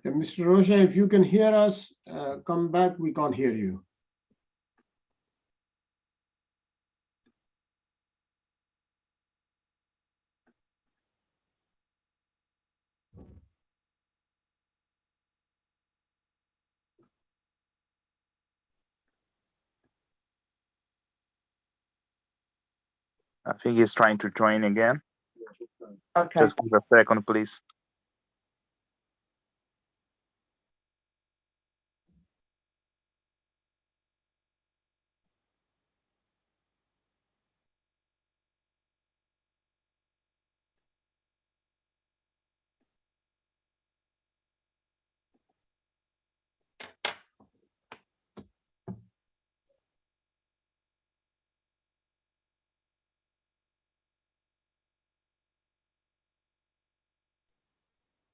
Mr. Rocha, if you can hear us, come back. We can't hear you. I think he's trying to join again. Okay. Just give a second, please.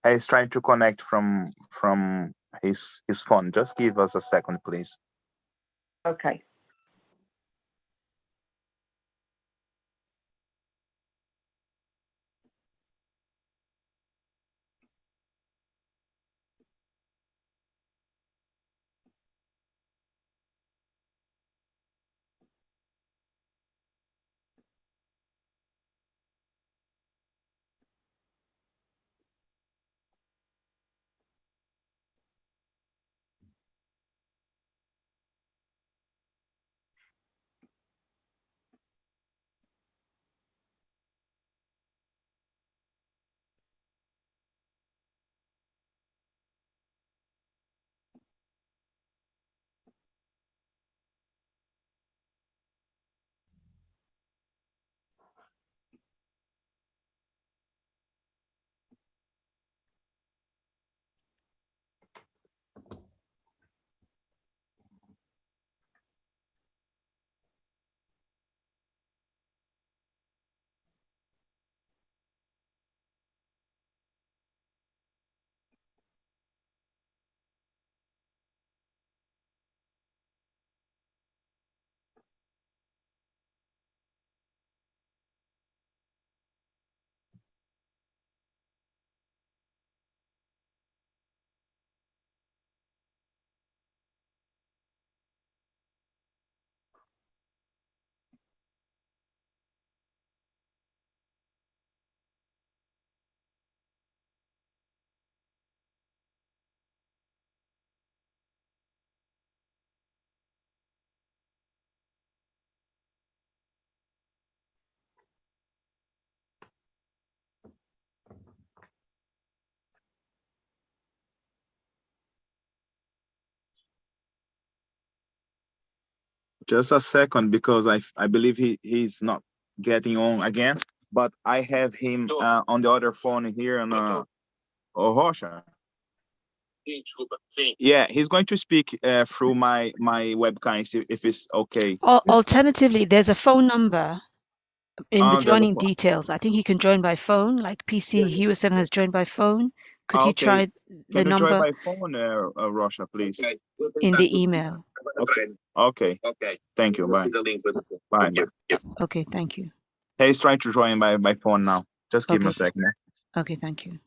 He's trying to connect from his phone. Just give us a second, please. Okay. Just a second, because I believe he's not getting on again, but I have him on the other phone here on Rocha. Yeah, he's going to speak through my webcam if it's okay. Alternatively, there's a phone number in the joining details. I think he can join by phone, like PC Hewison has joined by phone. Could you try the Can you number join by phone, Rocha, please? in the email? Okay. Thank you. Bye. Bye. Okay, thank you. He's trying to join by phone now. Just give him a second. Okay, thank you.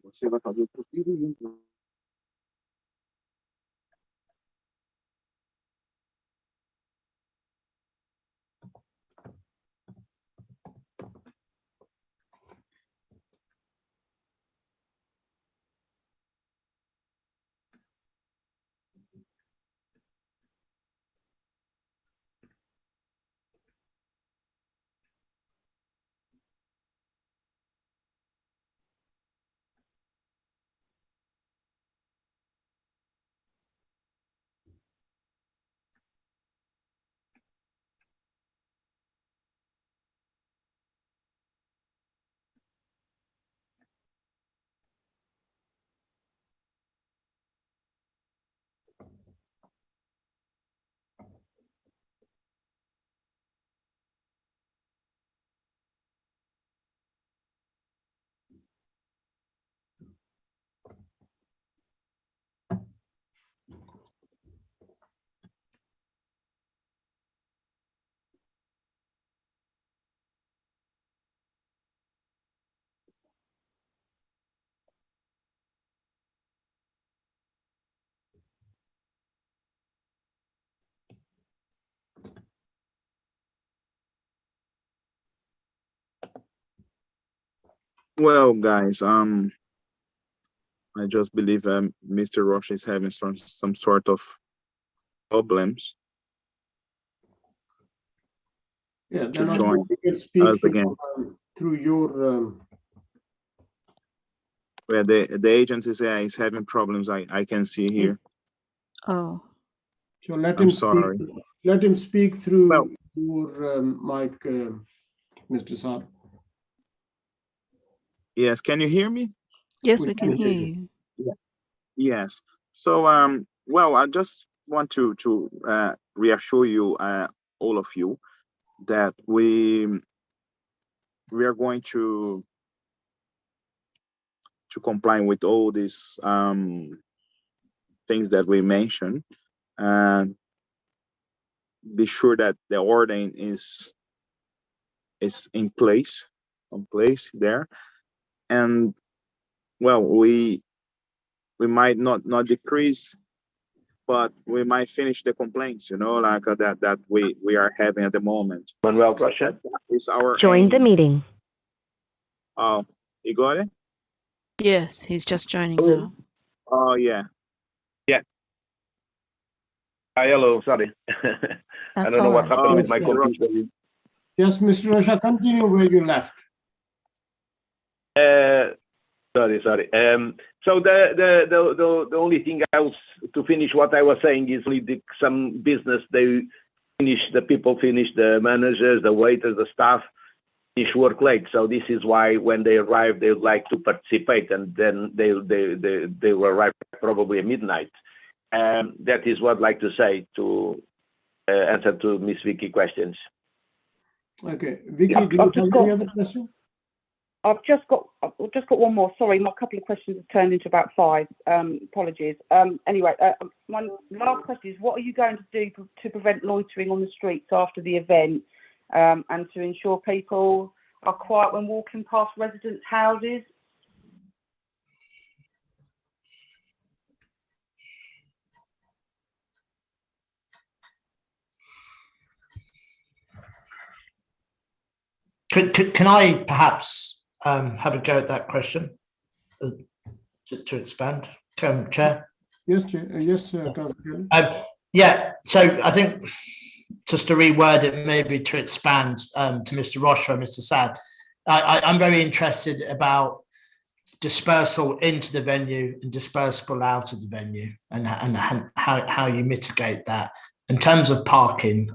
Você vai fazer o possível junto. Well, guys, I just believe Mr. Rocha is having some sort of problems. Yeah, then also you can speak again through your. Where the agency is having problems. I can see here. Oh. So let him speak. Let him speak through your mic, Mr. Saad. Yes, can you hear me? Yes, we can hear you. Yeah. Yes. So well, I just want to reassure you, all of you, that we are going to comply with all these things that we mentioned, and be sure that the ordering is in place, there. And well, we might not decrease, but we might finish the complaints, like that we are having at the moment. Manuel Rocha is our join the meeting. Oh, you got it? Yes, he's just joining now. Oh, yeah. Hello, sorry. I don't know what's happening with my computer. Yes, Mr. Rocha, continue where you left. Sorry. So the only thing else to finish what I was saying is some business, the people finish, the managers, the waiters, the staff, finish work late. So this is why when they arrive, they would like to participate, and then they will arrive probably at midnight. That is what I'd like to say to answer to Miss Vicky questions. Okay, Vicky, do you have any other question? I've just got one more. Sorry, my couple of questions have turned into about 5. Apologies. Anyway, my last question is: what are you going to do to prevent loitering on the streets after the event, and to ensure people are quiet when walking past residents' houses? Can I perhaps have a go at that question to expand, Chair? Yes, Chair. Yes, Councillor Kelly. Yeah, so I think just to reword it, maybe to expand to Mr. Rocha and Mr. Saad, I'm very interested about dispersal into the venue and dispersal out of the venue, and how you mitigate that. In terms of parking,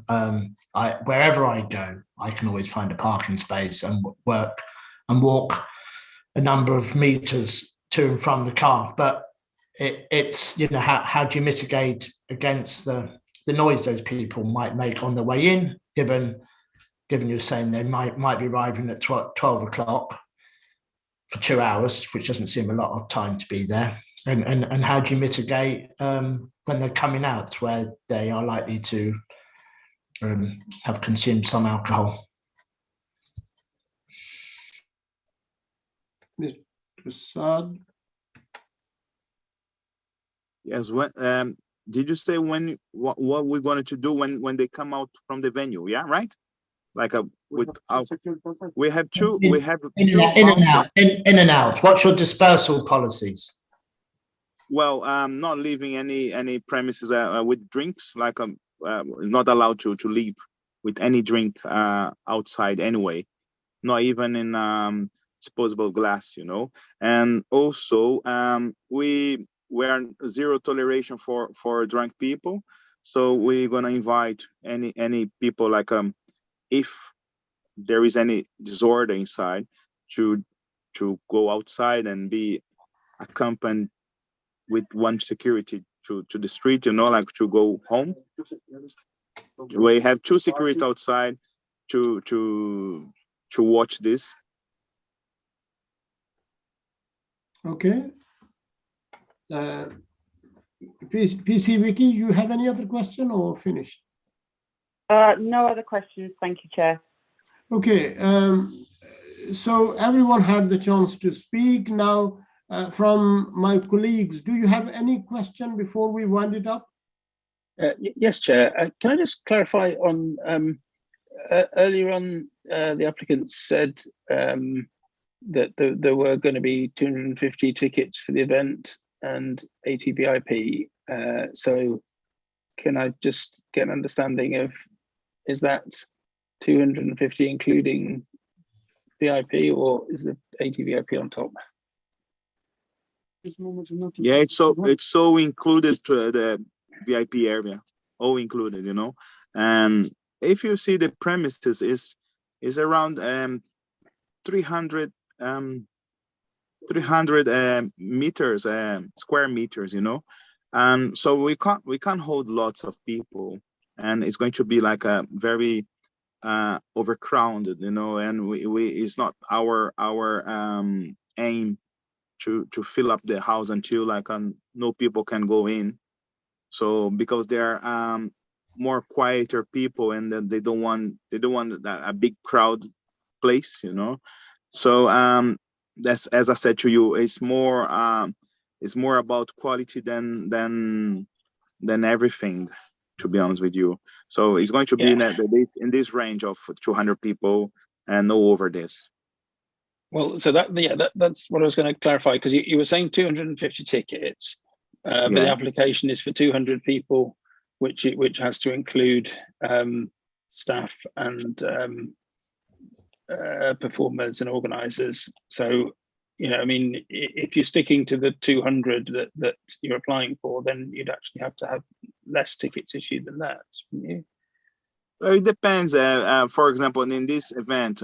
wherever I go, I can always find a parking space and work and walk a number of meters to and from the car. But it's, you know, how do you mitigate against the noise those people might make on their way in, given you're saying they might be arriving at 12 o'clock for 2 hours, which doesn't seem a lot of time to be there. And how do you mitigate when they're coming out, where they are likely to have consumed some alcohol? Mr. Saad? Yes. When did you say what we're going to do when they come out from the venue? Yeah, right. Like we have two. We have in and out. What's your dispersal policies? Well, not leaving any premises with drinks. Like not allowed to leave with any drink outside anyway. Not even in disposable glass, you know. And also, we are zero toleration for drunk people. So we're gonna invite any people, like if there is any disorder inside, to go outside and be accompanied with one security to the street, you know, like to go home. We have 2 security outside to watch this. Okay. PC Vicky, you have any other question or finished? No other questions. Thank you, Chair. Okay. So everyone had the chance to speak. Now, from my colleagues, do you have any question before we wind it up? Yes, Chair. Can I just clarify on earlier on, the applicants said that there were going to be 250 tickets for the event and 80 VIP. So can I just get an understanding of, is that 250 including VIP, or is the 80 VIP on top? Yeah, it's so included to the VIP area, all included, you know. And if you see the premises is around 300 meters, square meters, you know. And so we can't hold lots of people, and it's going to be like a very overcrowded, you know. And we it's not our aim to fill up the house until like no people can go in. So because there are more quieter people, and then they don't want a big crowd place, you know. So that's, as I said to you, it's more about quality than everything, to be honest with you. So it's going to be in this range of 200 people and no over this. Well, so that's what I was going to clarify, because you were saying 250 tickets, but the application is for 200 people, which has to include staff and performers and organisers. So, you know, I mean, if you're sticking to the 200 that you're applying for, then you'd actually have to have less tickets issued than that, wouldn't you? Well, it depends. For example, in this event,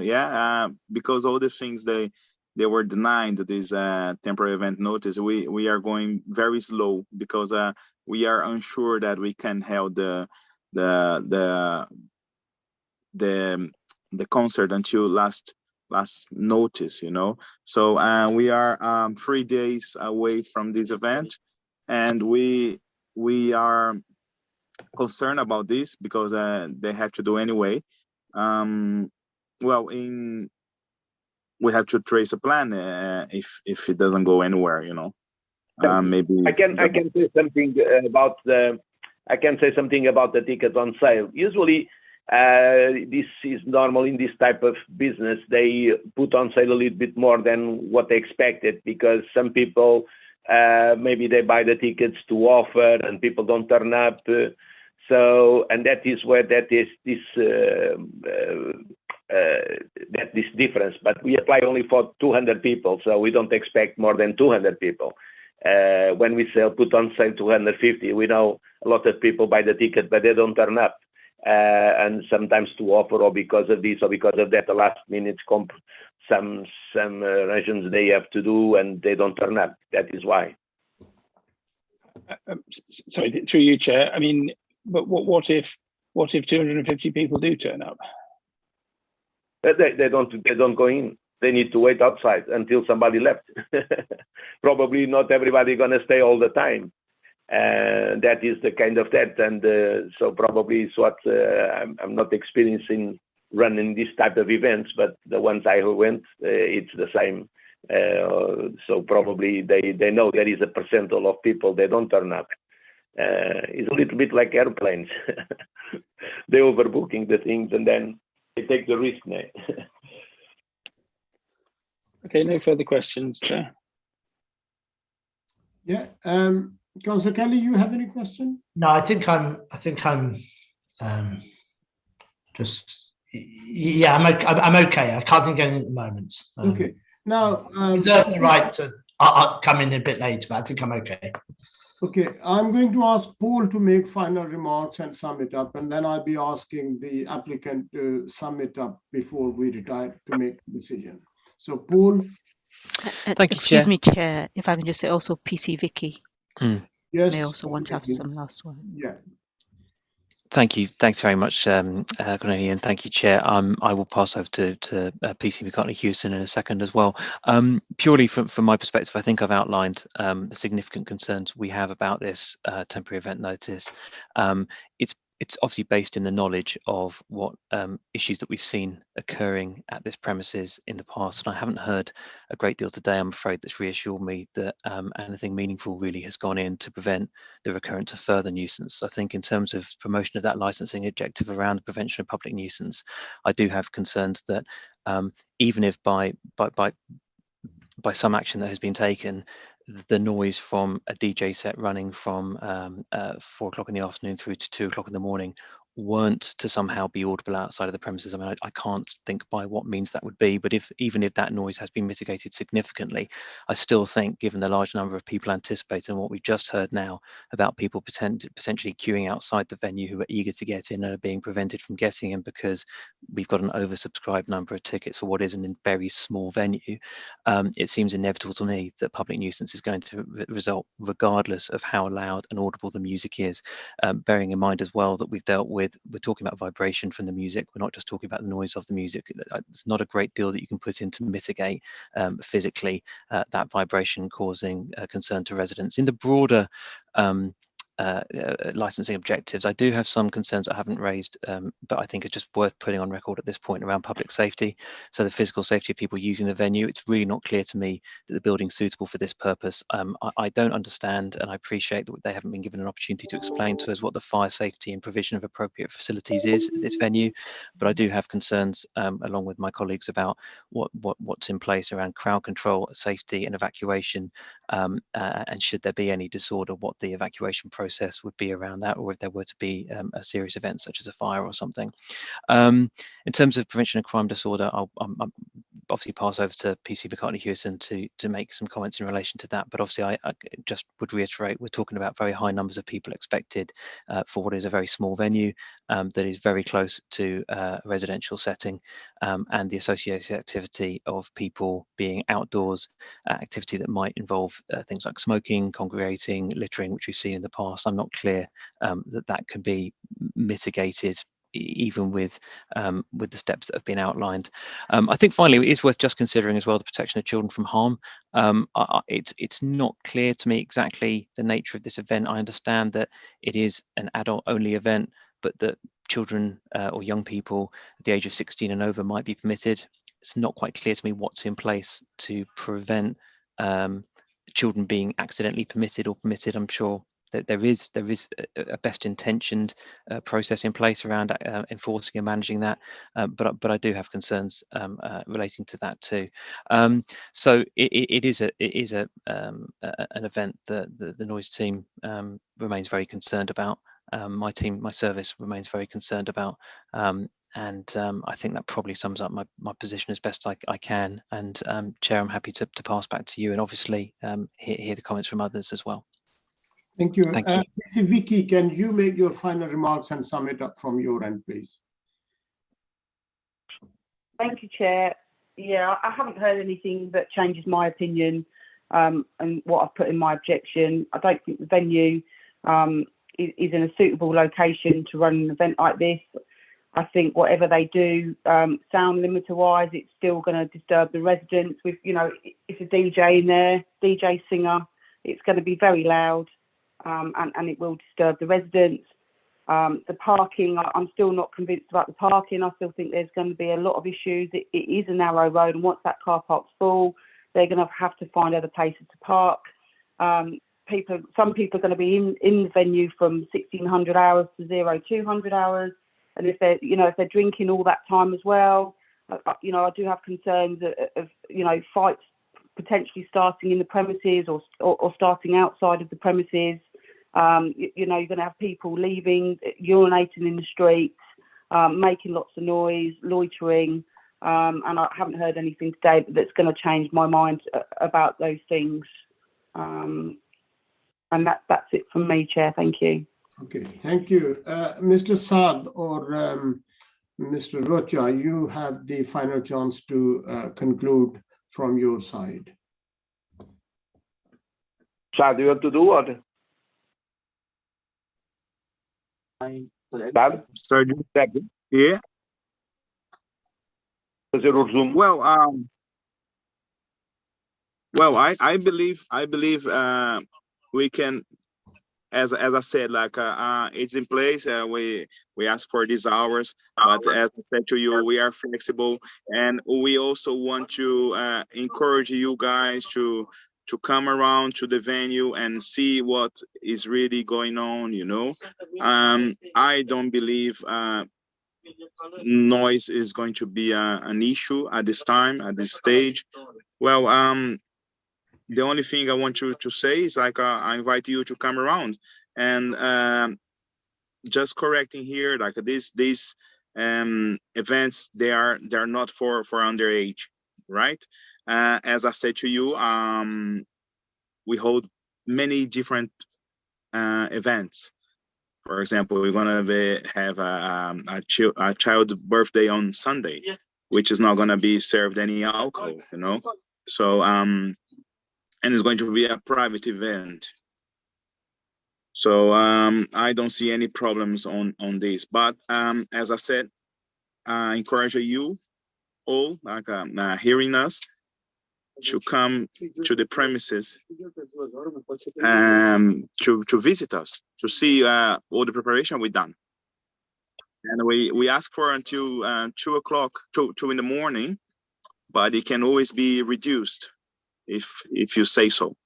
because all the things they were denied this temporary event notice, we are going very slow because we are unsure that we can hold the the the concert until last notice, So we are 3 days away from this event, and we are concerned about this because they have to do anyway. Well, we have to trace a plan if it doesn't go anywhere, maybe I can say something about the tickets on sale. Usually, this is normal in this type of business. They put on sale a little bit more than what they expected because some people maybe they buy the tickets to offer and people don't turn up. And that is where that is this difference. But we apply only for 200 people, so we don't expect more than 200 people. When we put on sale 250, we know a lot of people buy the ticket, but they don't turn up. And sometimes to offer or because of this or because of that, the last minute some arrangements they have to do and they don't turn up. That is why. Sorry, through you, Chair. I mean, but what if 250 people do turn up? They don't go in. They need to wait outside until somebody left. Probably not everybody gonna stay all the time. And that is the kind of that, and so probably it's what I'm not experiencing running this type of events, but the ones I went, it's the same. So probably they know there is a percentage of people they don't turn up. It's a little bit like airplanes. They're overbooking the things and then they take the risk now. Okay, no further questions, Chair. Yeah. Councillor Kelly, you have any question? No, I think I'm just, yeah, I'm okay. I can't think of anything at the moment. Okay. Now, reserve the right to come in a bit later, but I think I'm okay. Okay, I'm going to ask Paul to make final remarks and sum it up, and then I'll be asking the applicant to sum it up before we retire to make a decision. So, Paul. Thank you, excuse Chair. me, Chair, if I can just say also PC Vicky. Yes. May also want to have some last word. Yeah. Thank you. Thanks very much, Cornelia, and thank you, Chair. I will pass over to PC McCartney Houston in a second as well. Purely from my perspective, I think I've outlined the significant concerns we have about this temporary event notice. It's obviously based in the knowledge of what issues that we've seen occurring at this premises in the past, and I haven't heard a great deal today, I'm afraid, that's reassured me that anything meaningful really has gone in to prevent the recurrence of further nuisance. I think in terms of promotion of that licensing objective around the prevention of public nuisance, I do have concerns that even if by some action that has been taken, the noise from a DJ set running from 4 o'clock in the afternoon through to 2 o'clock in the morning weren't to somehow be audible outside of the premises. I mean, I can't think by what means that would be, but even if that noise has been mitigated significantly, I still think, given the large number of people anticipating what we've just heard now about people potentially queuing outside the venue who are eager to get in and are being prevented from getting in because we've got an oversubscribed number of tickets for what is a very small venue, it seems inevitable to me that public nuisance is going to result regardless of how loud and audible the music is, bearing in mind as well that we're talking about vibration from the music. We're not just talking about the noise of the music. It's not a great deal that you can put in to mitigate physically that vibration causing concern to residents. In the broader licensing objectives, I do have some concerns I haven't raised, but I think it's just worth putting on record at this point around public safety. So the physical safety of people using the venue, it's really not clear to me that the building's suitable for this purpose. I don't understand, and I appreciate that they haven't been given an opportunity to explain to us what the fire safety and provision of appropriate facilities is at this venue, but I do have concerns along with my colleagues about what's in place around crowd control, safety and evacuation, and should there be any disorder, what the evacuation process would be around that, or if there were to be a serious event such as a fire or something. In terms of prevention of crime disorder, obviously pass over to PC Vikarni-Hewison to make some comments in relation to that. But obviously, I just would reiterate, we're talking about very high numbers of people expected for what is a very small venue that is very close to a residential setting, and the associated activity of people being outdoors, activity that might involve things like smoking, congregating, littering, which we've seen in the past. I'm not clear that can be mitigated even with the steps that have been outlined. I think finally it is worth just considering as well the protection of children from harm. It's not clear to me exactly the nature of this event. I understand that it is an adult-only event, but that children or young people at the age of 16 and over might be permitted. It's not quite clear to me what's in place to prevent children being accidentally permitted or permitted. I'm sure that there is a best intentioned process in place around enforcing and managing that, but I do have concerns relating to that too. So it is an event that the noise team remains very concerned about. My service remains very concerned about, and I think that probably sums up my position as best I can. And Chair, I'm happy to pass back to you, and obviously hear the comments from others as well. Thank you. Thank you. Vicky, can you make your final remarks and sum it up from your end, please? Thank you, Chair. Yeah, I haven't heard anything that changes my opinion and what I've put in my objection. I don't think the venue is in a suitable location to run an event like this. I think whatever they do, sound limiter-wise, it's still going to disturb the residents. With, you know, it's a DJ in there, DJ singer. It's going to be very loud. And it will disturb the residents. The parking, I'm still not convinced about the parking. I still think there's going to be a lot of issues. It is a narrow road, and once that car park's full, they're going to have to find other places to park. Some people are going to be in the venue from 1600 hours to 0200 hours, and if they're drinking all that time as well, I do have concerns of fights potentially starting in the premises or starting outside of the premises. You're going to have people leaving, urinating in the streets, making lots of noise, loitering, and I haven't heard anything today that's going to change my mind about those things. And that's it from me, Chair. Thank you. Okay, thank you. Mr. Saad or Mr. Rocha, you have the final chance to conclude from your side. Saad, you want to do what? Sorry. Yeah. Well, I believe we can, as I said, like it's in place. We ask for these hours, but as I said to you, we are flexible, and we also want to encourage you guys to come around to the venue and see what is really going on, I don't believe noise is going to be an issue at this time, at this stage. Well, the only thing I want to say is like I invite you to come around and just correcting here, like these events, they're not for underage, right? As I said to you, we hold many different events. For example, we're gonna have a child birthday on Sunday, which is not gonna be served any alcohol, So and it's going to be a private event. So I don't see any problems on this. But as I said, I encourage you all, like hearing us, to come to the premises to visit us, to see all the preparation we've done. And we ask for until 2 o'clock, 2 in the morning, but it can always be reduced if you say so.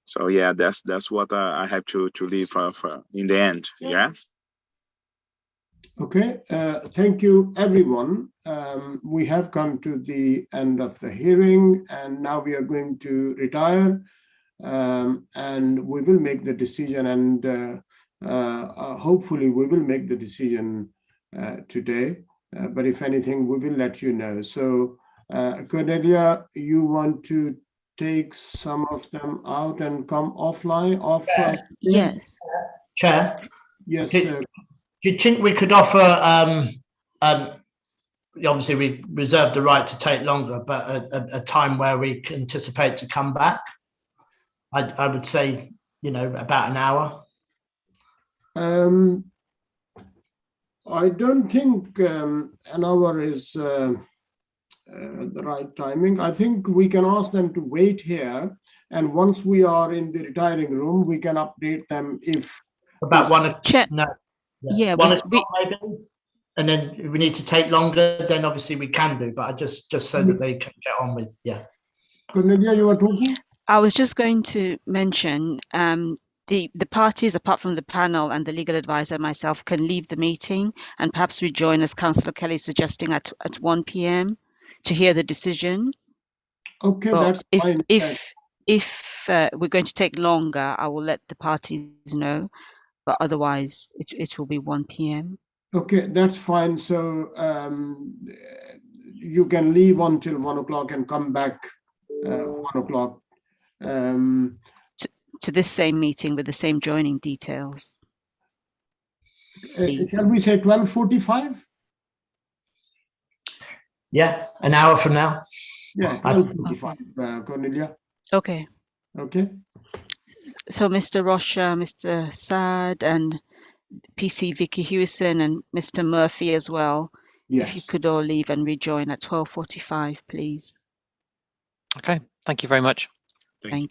So yeah, that's what I have to leave for in the end. Yeah. Okay, thank you, everyone. We have come to the end of the hearing, and now we are going to retire, and we will make the decision, and hopefully we will make the decision today, but if anything, we will let you know. So Cornelia, you want to take some of them out and come offline? Yes. Chair? Yes. Do you think we could offer, obviously we reserve the right to take longer, but a time where we can anticipate to come back? I would say, about an hour. I don't think an hour is the right timing. I think we can ask them to wait here, and once we are in the retiring room, we can update them if about 1 o'clock. No, yeah, 1 o'clock maybe. And then if we need to take longer, then obviously we can do. But I just so that they can get on with. Yeah. Cornelia, you were talking. I was just going to mention the parties, apart from the panel and the legal advisor and myself, can leave the meeting and perhaps rejoin, as Councillor Kelly is suggesting, at 1 p.m. to hear the decision. Okay, But that's fine. If we're going to take longer, I will let the parties know. But otherwise, it will be 1 p.m. Okay, that's fine. So you can leave until 1 o'clock and come back 1 o'clock. To this same meeting with the same joining details. Shall we say 12:45? Yeah, an hour from now. Yeah, 12:45, Cornelia. Okay. Okay. So Mr. Rocha, Mr. Saad, and PC Vicky Hewison, and Mr. Murphy as well. Yes. If you could all leave and rejoin at 12:45, please. Okay, thank you very much. Thank you.